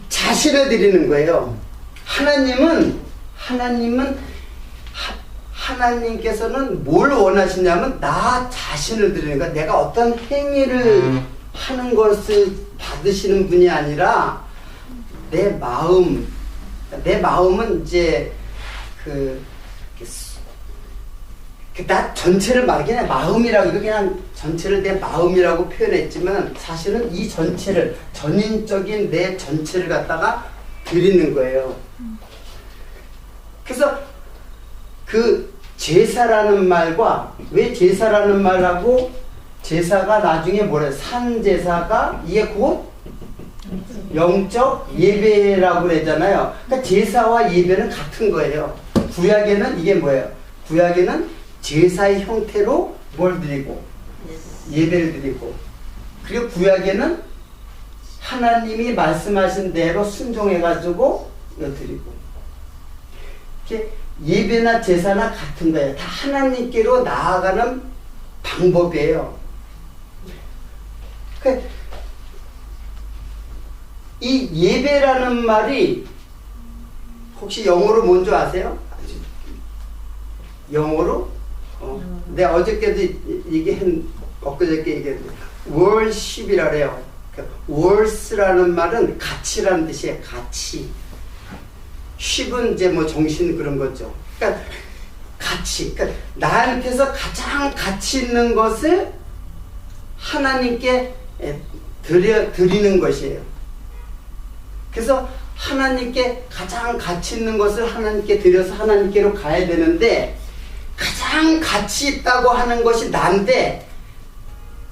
자신을 드리는 거예요. 하나님은 하나님께서는 뭘 원하시냐면 나 자신을 드리는 거야. 내가 어떤 행위를 하는 것을 받으시는 분이 아니라 내 마음은 이제 나 전체를 그냥 마음이라고, 이거 그냥 전체를 내 마음이라고 표현했지만 사실은 이 전체를, 전인적인 내 전체를 갖다가 드리는 거예요. 그래서 그 제사라는 말과, 왜 제사라는 말하고 제사가 나중에 뭐래? 산제사가 이게 곧 영적 예배라고 그러잖아요. 그러니까 제사와 예배는 같은 거예요. 구약에는 이게 뭐예요? 구약에는 제사의 형태로 뭘 드리고 예배를 드리고, 그리고 구약에는 하나님이 말씀하신 대로 순종해가지고 이거 드리고, 이렇게 예배나 제사나 같은 거예요. 다 하나님께로 나아가는 방법이에요. 이 예배라는 말이 혹시 영어로 뭔지 아세요? 영어로? 내가 어저께도 엊그저께 얘기했는데 worship이라 그래요. worth라는 말은 가치라는 뜻이에요. 가치. ship은 이제 뭐 정신 그런 거죠. 그러니까 가치. 그러니까 나한테서 가장 가치 있는 것을 하나님께 드리는 것이에요. 그래서 하나님께 가장 가치 있는 것을 하나님께 드려서 하나님께로 가야 되는데, 가장 가치 있다고 하는 것이 난데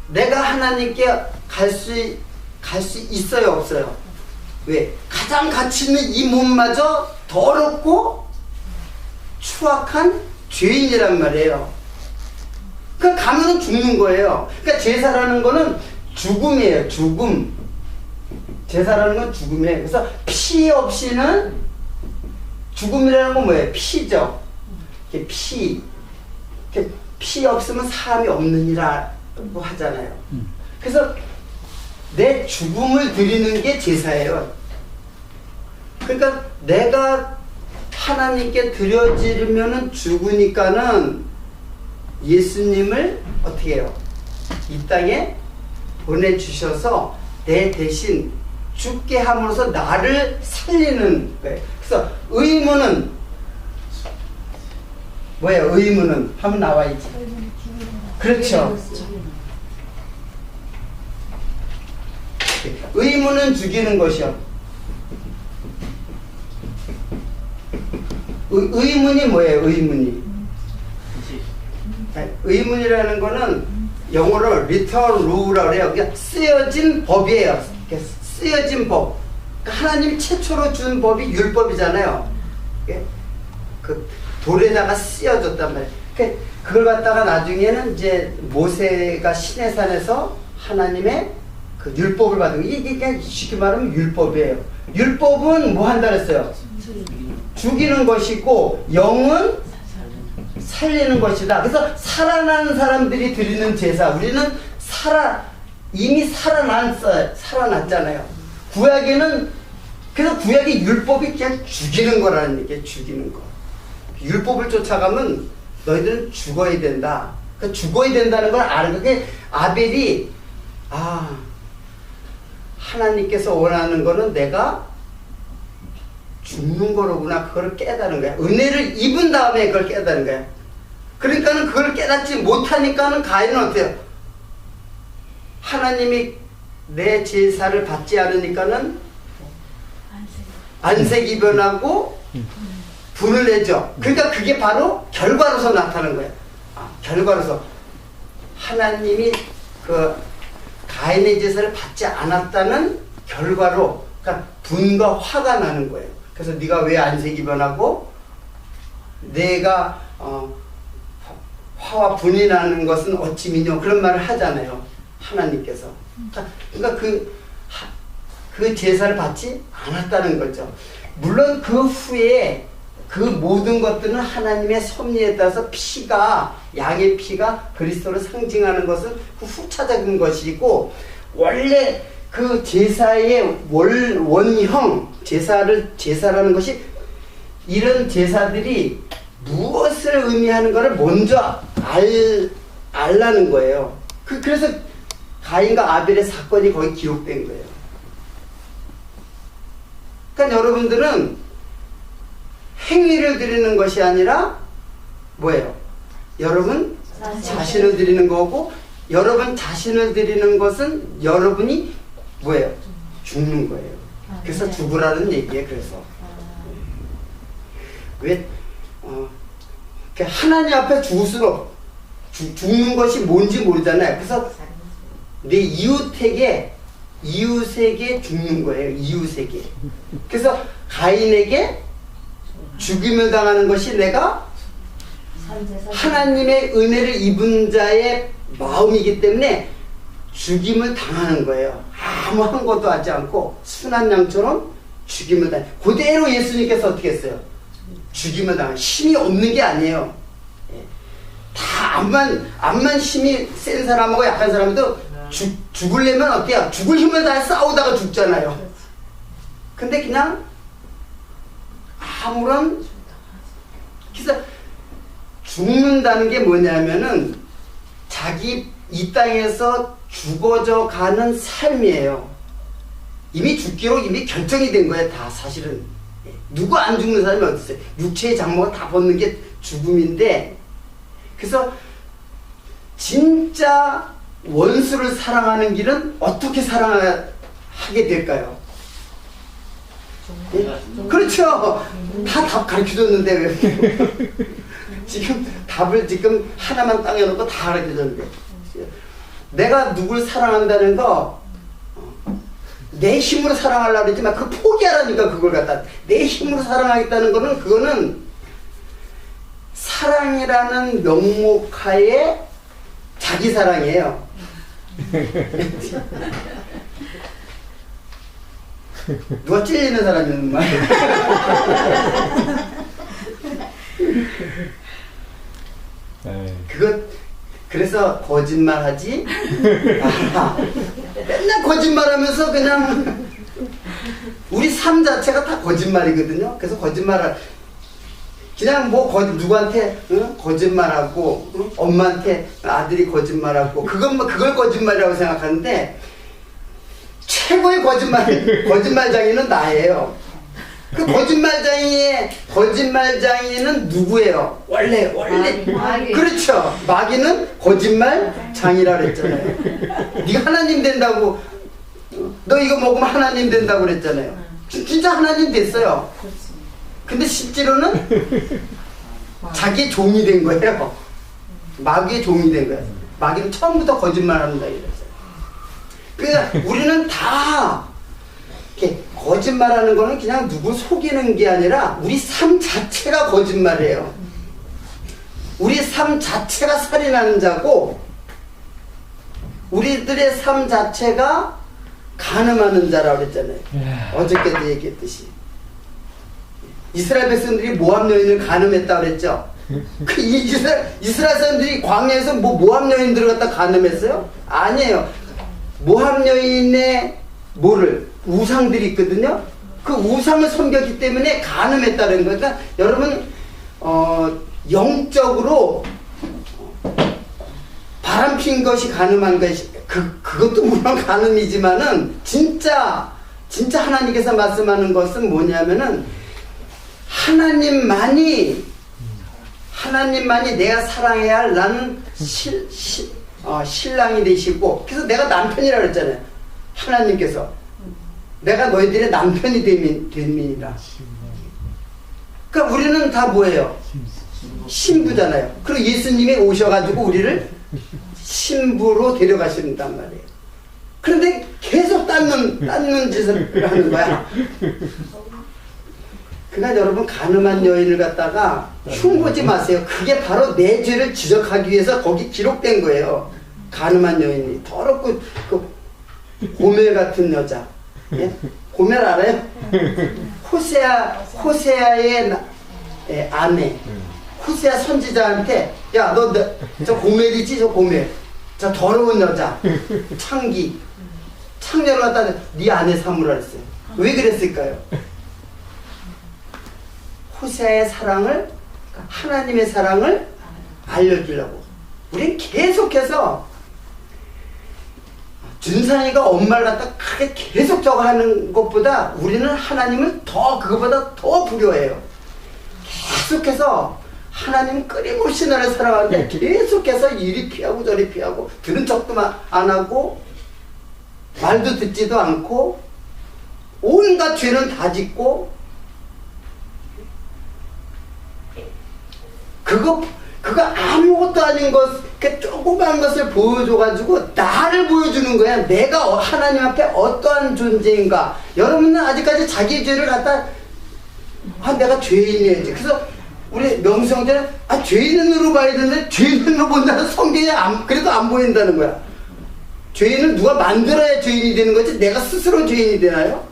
내가 하나님께 갈 수 있어요, 없어요? 왜? 가장 가치 있는 이 몸마저 더럽고 추악한 죄인이란 말이에요. 그러니까 가면은 죽는 거예요. 그러니까 제사라는 거는 죽음이에요. 죽음. 제사라는 건 죽음이에요. 그래서 피 없이는, 죽음이라는 건 뭐예요? 피죠. 피 없으면 사함이 없느니라고 하잖아요. 그래서 내 죽음을 드리는 게 제사예요. 그러니까 내가 하나님께 드려지면은 죽으니까는 예수님을 어떻게 해요? 이 땅에 보내주셔서 내 대신 죽게 함으로써 나를 살리는 거예요. 그래서 의무는 뭐예요? 의무는 한번 나와있지. 그렇죠. 의무는 죽이는 것이요. 의문이 뭐예요? 의문이라는 거는 영어로 written rule이라고 해요. 그러니까 쓰여진 법이에요. 쓰여진 법. 그러니까 하나님이 최초로 준 법이 율법이잖아요. 그 돌에다가 쓰여졌단 말이에요. 그걸 갖다가 나중에는 이제 모세가 시내산에서 하나님의 그 율법을 받은 거. 이게 쉽게 말하면 율법이에요. 율법은 뭐 한다 그랬어요? 죽이는 것이고 영은 살리는 것이다. 그래서 살아난 사람들이 드리는 제사, 우리는 이미 살아났잖아요. 구약에는, 그래서 구약의 율법이 그냥 죽이는 거라는 얘기예요. 죽이는 거. 율법을 쫓아가면 너희들은 죽어야 된다. 그러니까 죽어야 된다는 걸 아는 게, 아벨이 하나님께서 원하는 거는 내가 죽는 거로구나. 그걸 깨달은 거야. 은혜를 입은 다음에 그걸 깨달은 거야. 그러니까는 그걸 깨닫지 못하니까는 가인은 어때요? 하나님이 내 제사를 받지 않으니까는 안색이 변하고 분을 내죠. 그러니까 그게 바로 결과로서 나타나는 거예요. 결과로서 하나님이 그 가인의 제사를 받지 않았다는 결과로, 그러니까 분과 화가 나는 거예요. 그래서 네가 왜 안색이 변하고 내가 화와 분이 나는 것은 어찌 미뇨, 그런 말을 하잖아요. 하나님께서. 그러니까 그 제사를 받지 않았다는 거죠. 물론 그 후에 그 모든 것들은 하나님의 섭리에 따라서 양의 피가 그리스도를 상징하는 것은 그 후차적인 것이고, 원래 그 제사의 원형, 제사라는 것이 이런 제사들이 무엇을 의미하는 것을 먼저 알라는 거예요. 그래서 가인과 아벨의 사건이 거기 기록된 거예요. 그러니까 여러분들은 행위를 드리는 것이 아니라 뭐예요? 여러분 자신을 드리는 거고, 여러분 자신을 드리는 것은 여러분이 뭐예요? 죽는 거예요. 그래서 죽으라는 얘기예요. 그래서 왜 하나님 앞에 죽을수록 죽는 것이 뭔지 모르잖아요. 그래서 내 이웃에게 죽는 거예요. 이웃에게. 그래서 가인에게 죽임을 당하는 것이 내가 하나님의 은혜를 입은 자의 마음이기 때문에 죽임을 당하는 거예요. 아무 한 것도 하지 않고 순한 양처럼 죽임을 당해. 그대로 예수님께서 어떻게 했어요? 죽임을 당해. 힘이 없는 게 아니에요. 다 암만 힘이 센 사람하고 약한 사람도 죽으려면 어때요? 죽을 힘을 다해 싸우다가 죽잖아요. 근데 그냥 아무런, 그래서 죽는다는 게 뭐냐면은 자기 이 땅에서 죽어져 가는 삶이에요. 이미 죽기로 이미 결정이 된 거예요. 다 사실은. 누구 안 죽는 사람이 어디 있어요? 육체의 장모가 다 벗는 게 죽음인데, 그래서 진짜 원수를 사랑하는 길은 어떻게 사랑하게 될까요? 그렇죠. 다 답 가르쳐줬는데 왜 지금 답을 지금 하나만 땅에 놓고 다 가르쳐줬는데, 내가 누굴 사랑한다는 거 내 힘으로 사랑하려고 그랬지만 그 포기하라니까. 그걸 갖다 내 힘으로 사랑하겠다는 거는, 그거는 사랑이라는 명목하에 자기 사랑이에요. 누가 찔리는 사람이었는 말이야. 그래서 거짓말하지 마라. 맨날 거짓말하면서 그냥 우리 삶 자체가 다 거짓말이거든요. 그래서 거짓말을 그냥 누구한테 거짓말하고, 엄마한테 아들이 거짓말하고, 그걸 거짓말이라고 생각하는데, 최고의 거짓말장이는 나예요. 그 거짓말장이는 누구예요? 원래 그렇죠. 마귀는 거짓말장이라 그랬잖아요. 네가 하나님 된다고, 너 이거 먹으면 하나님 된다고 그랬잖아요. 진짜 하나님 됐어요. 근데 실제로는 자기의 종이 된 거예요. 마귀의 종이 된 거예요. 마귀는 처음부터 거짓말한다 이랬어요. 그러니까 우리는 다 이렇게 거짓말하는 거는 그냥 누구 속이는 게 아니라 우리 삶 자체가 거짓말이에요. 우리 삶 자체가 살인하는 자고, 우리들의 삶 자체가 간음하는 자라고 그랬잖아요. 어저께도 얘기했듯이 이스라엘 백성들이 모압 여인을 간음했다고 그랬죠. 그 이스라엘 사람들이 광야에서 모압 여인들을 갖다 간음했어요? 아니에요. 모압 여인의 우상들이 있거든요. 그 우상을 섬겼기 때문에 간음했다는 거예요. 그러니까 여러분, 영적으로 바람핀 것이 간음한 것이, 그것도 물론 간음이지만은, 진짜 하나님께서 말씀하는 것은 뭐냐면은, 하나님만이 내가 사랑해야 할 나는 신랑이 되시고, 그래서 내가 남편이라고 그랬잖아요. 하나님께서 내가 너희들의 남편이 됨이니라. 그러니까 우리는 다 뭐예요? 신부잖아요. 그리고 예수님이 오셔가지고 우리를 신부로 데려가신단 말이에요. 그런데 계속 닦는 짓을 하는 거야. 그러니까 여러분, 간음한 여인을 갖다가 흉보지 마세요. 그게 바로 내 죄를 지적하기 위해서 거기 기록된 거예요. 간음한 여인이 더럽고 고멜 같은 여자. 예? 고멜 알아요? 호세아의 아내. 호세아 선지자한테, 야, 저 고멜이지, 저 고멜. 저 더러운 여자. 창녀를 갖다 네 아내 삼으라 했어요. 왜 그랬을까요? 호세아의 사랑을, 하나님의 사랑을 알려주려고. 우린 계속해서 준상이가 엄마를 갖다 크게 계속 저거 하는 것보다 우리는 하나님을 그거보다 더 부려해요. 계속해서 하나님 끊임없이 나를 사랑하는데 계속해서 이리 피하고 저리 피하고 들은 척도 안 하고 말도 듣지도 않고 온갖 죄는 다 짓고 그거 아무것도 아닌 것, 그 조그만 것을 보여줘가지고 나를 보여주는 거야. 내가 하나님 앞에 어떠한 존재인가. 여러분은 아직까지 자기 죄를 갖다 내가 죄인이지. 그래서 우리 명성들은 죄인으로 봐야 되는데 죄인으로 본다는 성경이 그래도 안 보인다는 거야. 죄인은 누가 만들어야 죄인이 되는 거지 내가 스스로 죄인이 되나요?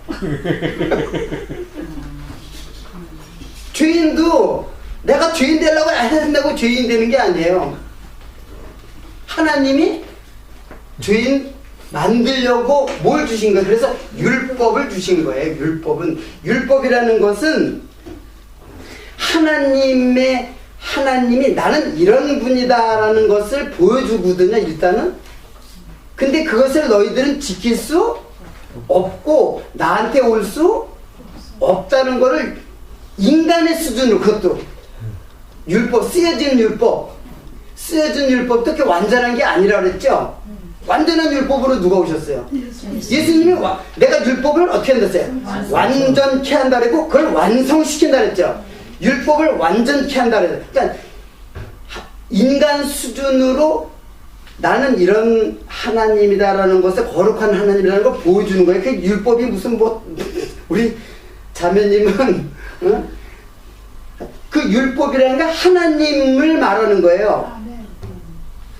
죄인도 내가 죄인 되려고 안 한다고 죄인 되는 게 아니에요. 하나님이 죄인 만들려고 뭘 주신 거예요? 그래서 율법을 주신 거예요. 율법이라는 것은 하나님이 나는 이런 분이다라는 것을 보여주거든요. 일단은. 근데 그것을 너희들은 지킬 수 없고 나한테 올 수 없다는 거를 인간의 수준으로, 그것도 율법, 쓰여진 율법도 그렇게 완전한 게 아니라 그랬죠. 완전한 율법으로 누가 오셨어요? 예수님이 내가 율법을 어떻게 한다어요? 완전케 한다 그랬고 그걸 완성시킨다 그랬죠. 율법을 완전케 한다 그랬어요. 그러니까 인간 수준으로 나는 이런 하나님이다라는 것을, 거룩한 하나님이라는 걸 보여주는 거예요. 그 율법이 무슨 우리 자매님은 그 율법이라는 게 하나님을 말하는 거예요.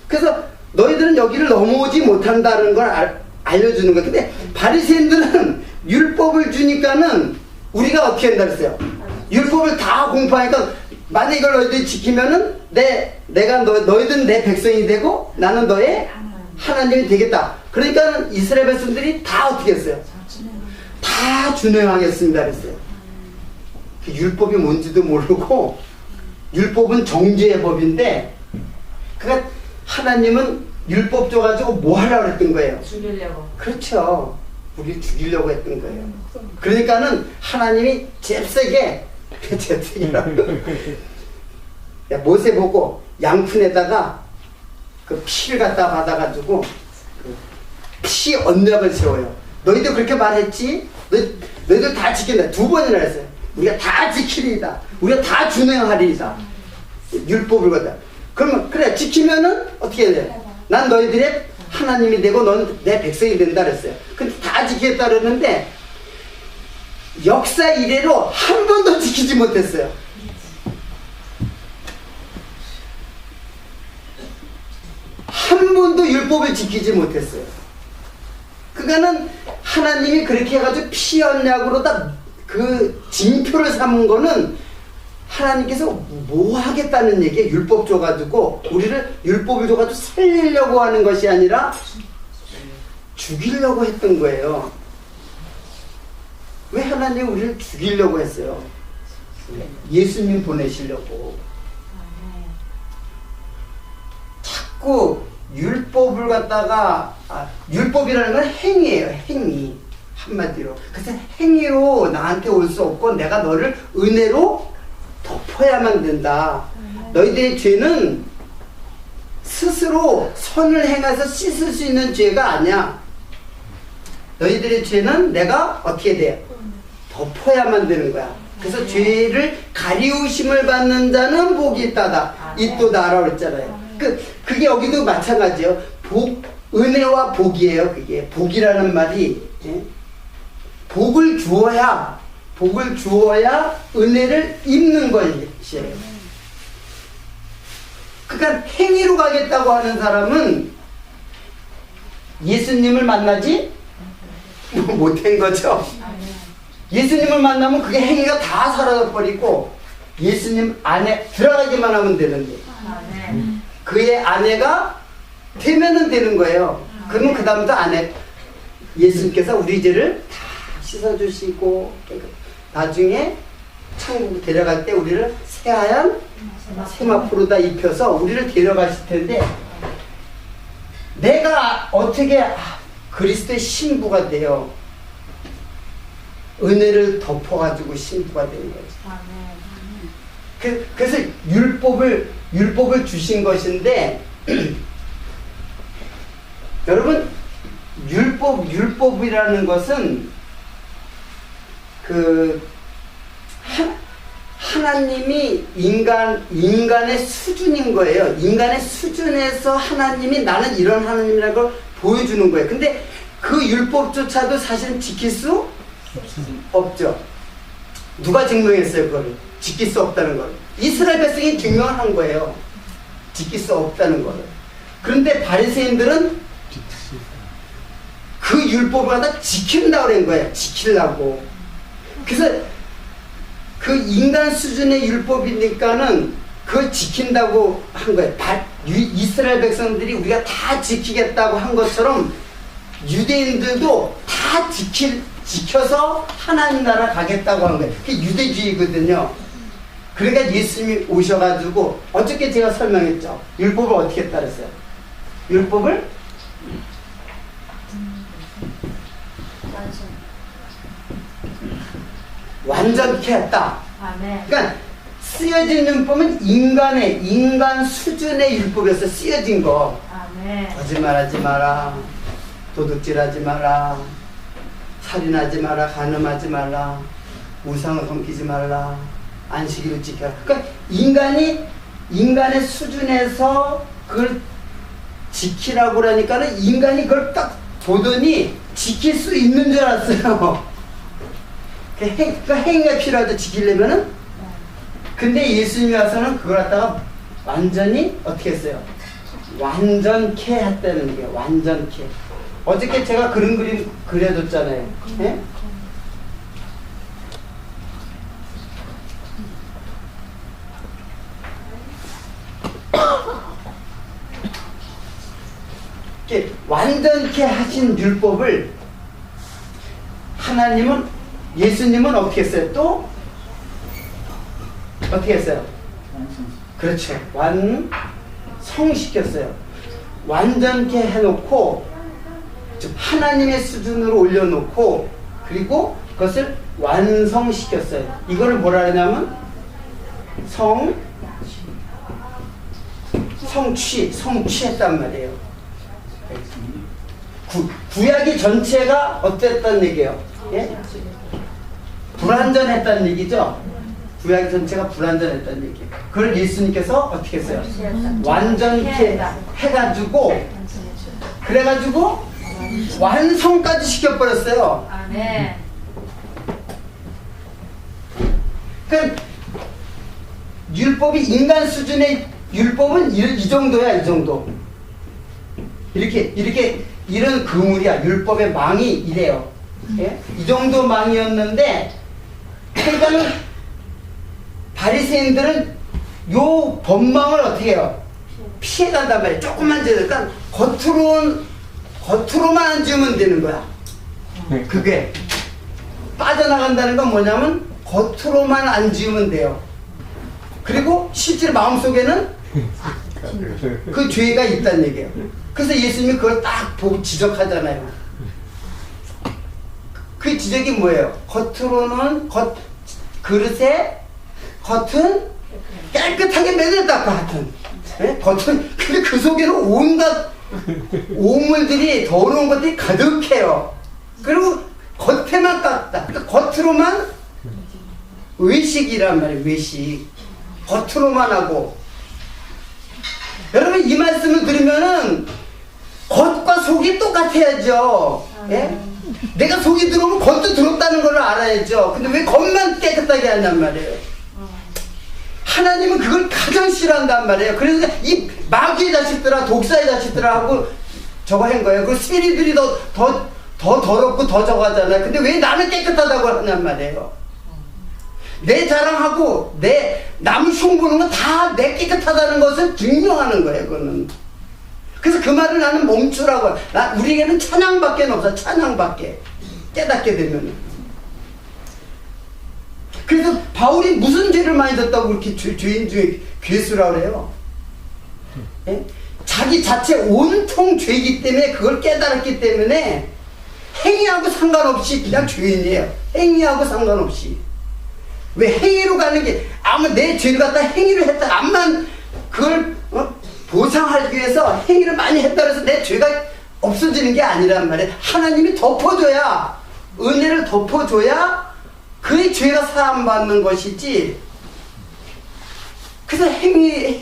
그래서 너희들은 여기를 넘어오지 못한다는 걸 알려주는 거예요. 근데 바리새인들은 율법을 주니까는 우리가 어떻게 한다 그랬어요? 율법을 다 공부하니까 만약 이걸 너희들이 지키면은 너희들은 내 백성이 되고 나는 너의 하나님이 되겠다. 그러니까 이스라엘 백성들이 다 어떻게 했어요? 다 준행하겠습니다 그랬어요. 율법이 뭔지도 모르고, 율법은 정죄의 법인데, 그러니까 하나님은 율법 줘가지고 뭐 하려고 했던 거예요? 죽이려고. 그렇죠. 우리 죽이려고 했던 거예요. 그러니까는 하나님이 잽세게 모세 보고 양푼에다가 그 피를 갖다 받아가지고 피 언약을 세워요. 너희도 그렇게 말했지? 너희들 다 지킨다. 2번이나 했어요. 우리가 다 지키리이다. 우리가 다 준행하리이다. 율법을 갖다. 그러면 그래 지키면은 어떻게 해야 돼? 난 너희들의 하나님이 되고 넌 내 백성이 된다 그랬어요. 근데 다 지키겠다 그랬는데 역사 이래로 한 번도 지키지 못했어요. 한 번도 율법을 지키지 못했어요. 그거는 하나님이 그렇게 해가지고 피 언약으로다 그 징표를 삼은 거는 하나님께서 뭐 하겠다는 얘기에 율법 줘가지고 우리를 율법을 줘가지고 살리려고 하는 것이 아니라 죽이려고 했던 거예요. 왜 하나님 우리를 죽이려고 했어요? 예수님 보내시려고. 자꾸 율법을 갖다가 율법이라는 건 행위예요. 행위. 한마디로. 그래서 행위로 나한테 올 수 없고 내가 너를 은혜로 덮어야만 된다. 너희들의 죄는 스스로 선을 행해서 씻을 수 있는 죄가 아니야. 너희들의 죄는 내가 어떻게 돼요? 덮어야만 되는 거야. 그래서 죄를 가리우심을 받는 자는 복이 있다다. 있도다라고 했잖아요. 그게 여기도 마찬가지예요. 은혜와 복이에요. 그게 복이라는 말이 복을 주어야 은혜를 입는 것이에요. 그러니까 행위로 가겠다고 하는 사람은 예수님을 만나지 못한 거죠. 예수님을 만나면 그게 행위가 다 사라져버리고 예수님 안에 들어가기만 하면 되는데 그의 아내가 되면은 되는 거예요. 그러면 그 다음부터 예수님께서 우리 죄를 다 씻어주시고 나중에 천국 데려갈 때 우리를 새하얀 세마포로다 입혀서 우리를 데려가실 텐데 내가 어떻게 그리스도의 신부가 되어 은혜를 덮어가지고 신부가 된 거지. 그래서 율법을 주신 것인데 여러분 율법이라는 것은 하나님이 인간의 수준인 거예요. 인간의 수준에서 하나님이 나는 이런 하나님이라는 걸 보여주는 거예요. 근데 그 율법조차도 사실은 지킬 수 없죠. 누가 증명했어요, 그걸? 지킬 수 없다는 걸. 이스라엘 백성이 증명한 거예요. 지킬 수 없다는 걸. 그런데 바리새인들은 그 율법을 갖다 지킨다고 그런 거예요. 지키려고. 그래서 그 인간 수준의 율법이니까는 그걸 지킨다고 한 거예요. 이스라엘 백성들이 우리가 다 지키겠다고 한 것처럼 유대인들도 다 지켜서 하나님 나라 가겠다고 한 거예요. 그게 유대주의거든요. 그러니까 예수님이 오셔가지고 어저께 제가 설명했죠. 율법을 어떻게 따랐어요? 율법을 완전케 했다. 그러니까 쓰여진 율법은 인간 수준의 율법에서 쓰여진 거. 거짓말하지 마라, 도둑질하지 마라, 살인하지 마라, 간음하지 마라, 우상을 섬기지 말라, 안식일을 지켜라. 그러니까 인간의 수준에서 그걸 지키라고 그러니까는 인간이 그걸 딱 보더니 지킬 수 있는 줄 알았어요. 그 행위가 필요하죠, 지키려면은. 근데 예수님이 와서는 그걸 갖다가 완전히 어떻게 했어요? 완전케 했다는 게 완전케. 어저께 제가 그런 그림 그려줬잖아요. 예? 이렇게 완전케 하신 율법을 예수님은 어떻게 했어요? 또 어떻게 했어요? 그렇죠. 완성시켰어요. 완전케 해놓고 하나님의 수준으로 올려놓고 그리고 그것을 완성시켰어요. 이거를 뭐라 하냐면 성취했단 말이에요. 구약이 전체가 어땠단 얘기예요? 예? 불완전했다는 얘기죠? 구약이 전체가 불완전했다는 얘기예요. 그걸 예수님께서 어떻게 했어요? 완전케 해가지고 그래가지고 완성까지 시켜버렸어요. 그러니까 율법이 인간 수준의 율법은 이 정도야, 이 정도. 이렇게 이런 그물이야. 율법의 망이 이래요. 예? 이 정도 망이었는데, 그러니까는 바리새인들은 요 법망을 어떻게 해요? 피해간단 말이에요. 조금만 지으니까 겉으로만 안 지으면 되는 거야. 그게 빠져나간다는 건 뭐냐면 겉으로만 안 지으면 돼요. 그리고 실제로 마음속에는 그 죄가 있다는 얘기예요. 그래서 예수님이 그걸 딱 보고 지적하잖아요. 그 지적이 뭐예요? 겉으로는 그릇에 겉은 깨끗하게 매달렸다 하여튼. 네? 겉은 근데 그 속에는 온갖 오물들이 더러운 것들이 가득해요. 그리고 겉에만 깠다. 그러니까 겉으로만 외식이란 말이에요. 외식. 겉으로만 하고. 여러분 이 말씀을 들으면은 겉과 속이 똑같아야죠. 예? 내가 속이 들어오면 겉도 들었다는 걸 알아야죠. 근데 왜 겉만 깨끗하게 한단 말이에요? 하나님은 그걸 가장 싫어한단 말이에요. 그래서 이 마귀의 자식들아, 독사의 자식들아 하고 저거 한 거예요. 그 세리들이 더 더럽고 더 저거 하잖아요. 근데 왜 나는 깨끗하다고 하냔 말이에요. 내 자랑하고 남 흉보는 건 다 내 깨끗하다는 것을 증명하는 거예요. 그거는. 그래서 그 말을 나는 멈추라고. 우리에게는 찬양밖에 없어. 찬양밖에. 깨닫게 되면. 그래서 바울이 무슨 죄를 많이 졌다고 그렇게 죄인 중에 괴수라고 그래요? 예? 자기 자체 온통 죄이기 때문에 그걸 깨달았기 때문에 행위하고 상관없이 그냥 죄인이에요. 행위하고 상관없이. 왜 행위로 가는 게 아마 내 죄를 갖다 행위를 했다 암만 그걸 보상하기 위해서 행위를 많이 했다 해서 내 죄가 없어지는 게 아니란 말이에요. 하나님이 덮어줘야 은혜를 덮어줘야 그의 죄가 사함받는 것이지. 그래서 행위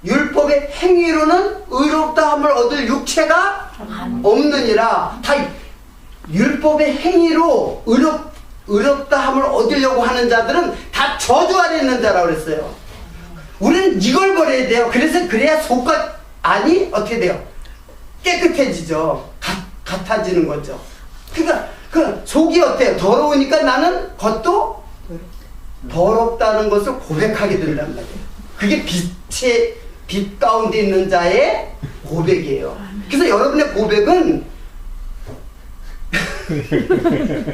율법의 행위로는 의롭다함을 얻을 육체가 없느니라. 다 율법의 행위로 의롭다함을 얻으려고 하는 자들은 다 저주 아래 있는 자라고 그랬어요. 우리는 이걸 버려야 돼요. 그래야 속과 안이 어떻게 돼요? 깨끗해지죠. 같아지는 거죠. 그러니까 그 속이 어때요? 더러우니까 나는 겉도 더럽다는 것을 고백하게 된단 말이에요. 그게 빛 가운데 있는 자의 고백이에요. 그래서 여러분의 고백은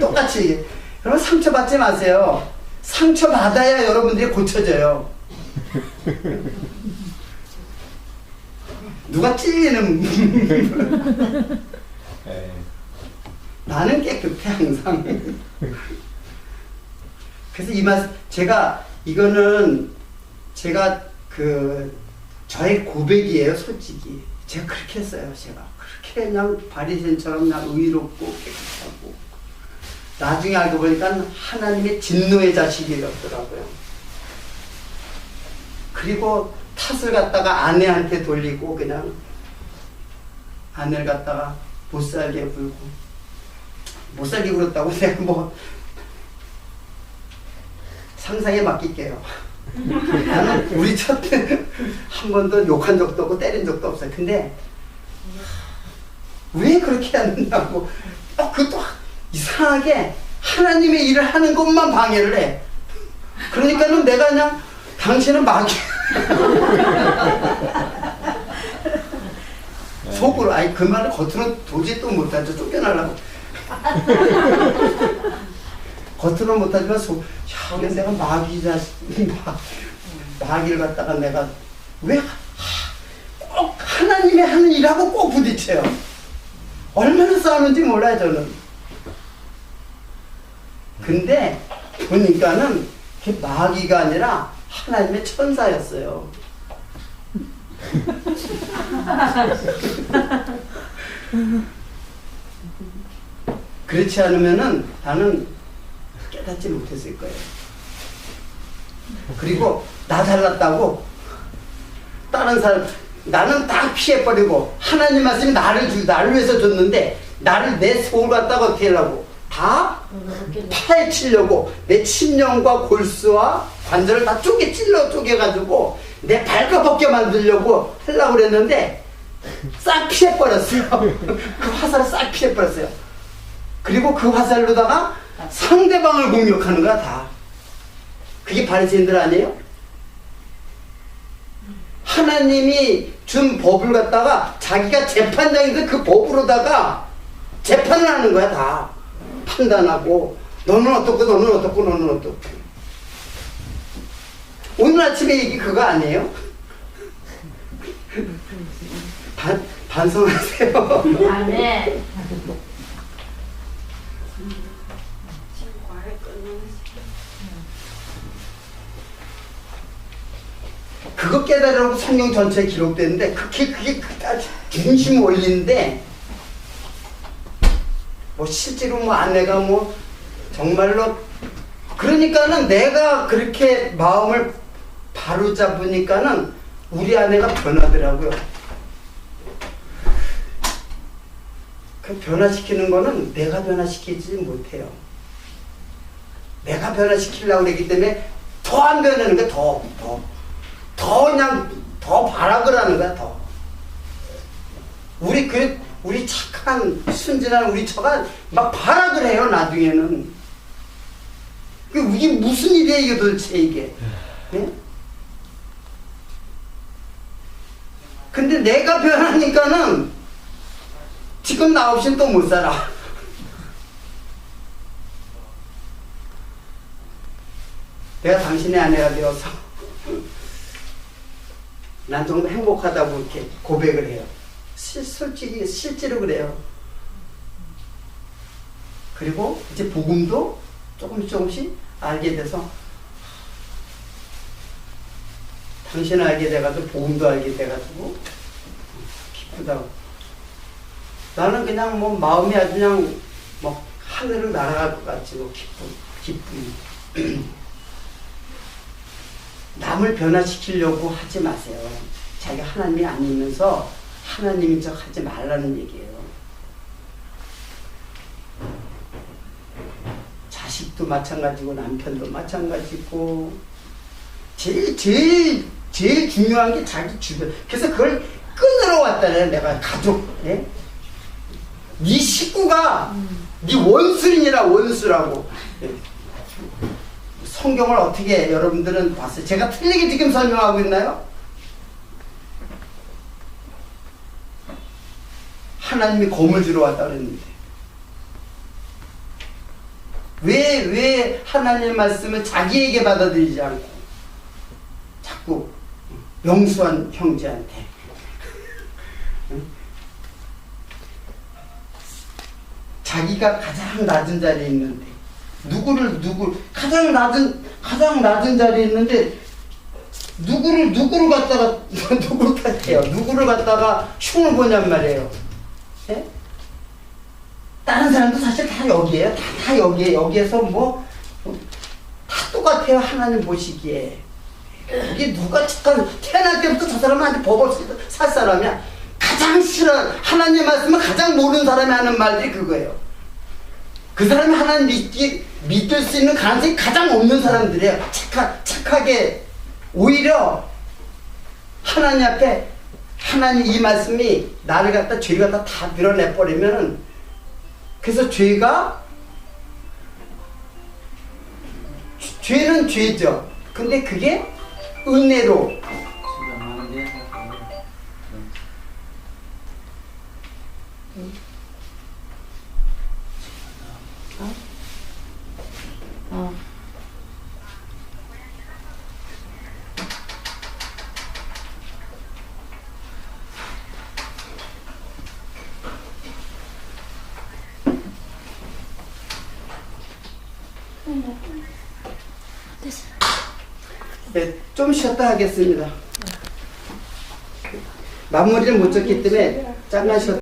똑같이 여러분 상처받지 마세요. 상처받아야 여러분들이 고쳐져요. 누가 찔리는 나는 깨끗해 항상. 그래서 이거는 제가 저의 고백이에요. 솔직히 제가 그렇게 했어요. 제가 그렇게 그냥 바리새인처럼 그냥 의롭고 깨끗하고 나중에 알고 보니까 하나님의 진노의 자식이었더라고요. 그리고 탓을 갖다가 아내한테 돌리고 그냥 아내를 갖다가 못살게 굴고 못살게 굴었다고 내가 뭐 상상에 맡길게요. 나는 우리 첫 때 한 번도 욕한 적도 없고 때린 적도 없어요. 근데 왜 그렇게 한다고 그것도 이상하게 하나님의 일을 하는 것만 방해를 해. 그러니까는 내가 그냥 당신은 마귀 속으로 그 말을 겉으로 도저히 또 못하죠. 쫓겨나려고 겉으로 못하지만 내가 마귀 자식 마귀를 갖다가 내가 왜 꼭 하나님의 하는 일하고 꼭 부딪혀요. 얼마나 싸우는지 몰라요 저는. 근데 보니까는 그게 마귀가 아니라 하나님의 천사였어요. 그렇지 않으면은 나는 깨닫지 못했을 거예요. 그리고 나 잘났다고 다른 사람 나는 다 피해버리고 하나님 말씀이 나를 위해서 줬는데 나를 내 속을 갖다가 어떻게 하려고 다 파헤치려고 내 심령과 골수와 관절을 다 쪼개가지고 내 발가벗게 만들려고 하려고 그랬는데 싹 피해버렸어요. 그 화살을 싹 피해버렸어요. 그리고 그 화살로다가 상대방을 공격하는 거야 다. 그게 바리새인들 아니에요? 하나님이 준 법을 갖다가 자기가 재판장인데 그 법으로다가 재판을 하는 거야 다. 판단하고 너는 어떻고 너는 어떻고 너는 어떻고. 오늘 아침에 얘기 그거 아니에요? 반성하세요. 아멘. 그거 깨달으라고 성경 전체에 기록되는데 그게 중심 원리인데 뭐 실제로 뭐 아내가 뭐 정말로 그러니까는 내가 그렇게 마음을 바로 잡으니까는 우리 아내가 변하더라고요. 그 변화시키는 거는 내가 변화시키지 못해요. 내가 변화시키려고 그랬기 때문에 더 안 변하는 거야. 더 그냥 더 발악을 하는 거야. 더 우리 착한 순진한 우리 처가 막 발악을 해요. 나중에는 이게 무슨 일이야 이게 도대체 이게. 네? 근데 내가 변하니까는 지금 나 없이는 또 못 살아. 내가 당신의 아내가 되어서 난 정말 행복하다고 이렇게 고백을 해요. 솔직히 실제로 그래요. 그리고 이제 복음도 조금씩 알게 돼서 당신을 알게 돼가지고 복음도 알게 돼가지고 기쁘다고. 나는 그냥 뭐 마음이 아주 그냥 뭐 하늘을 날아갈 것 같지 뭐 기쁨. 남을 변화시키려고 하지 마세요. 자기가 하나님이 아니면서 하나님인 척 하지 말라는 얘기예요. 자식도 마찬가지고 남편도 마찬가지고 제일 중요한 게 자기 주변. 그래서 그걸 끊으러 왔다네. 내가 가족. 예? 네 식구가 네 원수이니라 원수라고. 예. 성경을 어떻게 여러분들은 봤어요? 제가 틀리게 지금 설명하고 있나요? 하나님이 검을 주러 왔다 그랬는데 왜 하나님의 말씀을 자기에게 받아들이지 않고 자꾸 영수한 형제한테 자기가 가장 낮은 자리에 있는데 가장 낮은 자리에 있는데 누구를 갖다가 누구를 탓해요. 누구를 갖다가 흉을 보냔 말이에요. 네? 다른 사람도 사실 다 여기에요. 다 여기에서 뭐 다 똑같아요. 하나님 보시기에. 이게 누가 착한 태어날 때부터 저 사람한테 법을 살 사람이야. 가장 싫어 하나님 말씀을 가장 모르는 사람이 하는 말들이 그거예요. 그 사람이 하나님 믿을 수 있는 가능성이 가장 없는 사람들이에요. 착하게 오히려 하나님 앞에 하나님 이 말씀이 나를 갖다 죄를 갖다 다 밀어내버리면은 그래서 죄는 죄죠. 근데 그게 은혜로 네, 좀 쉬었다 하겠습니다. 마무리를 못 쳤기 때문에 잠깐 쉬었다.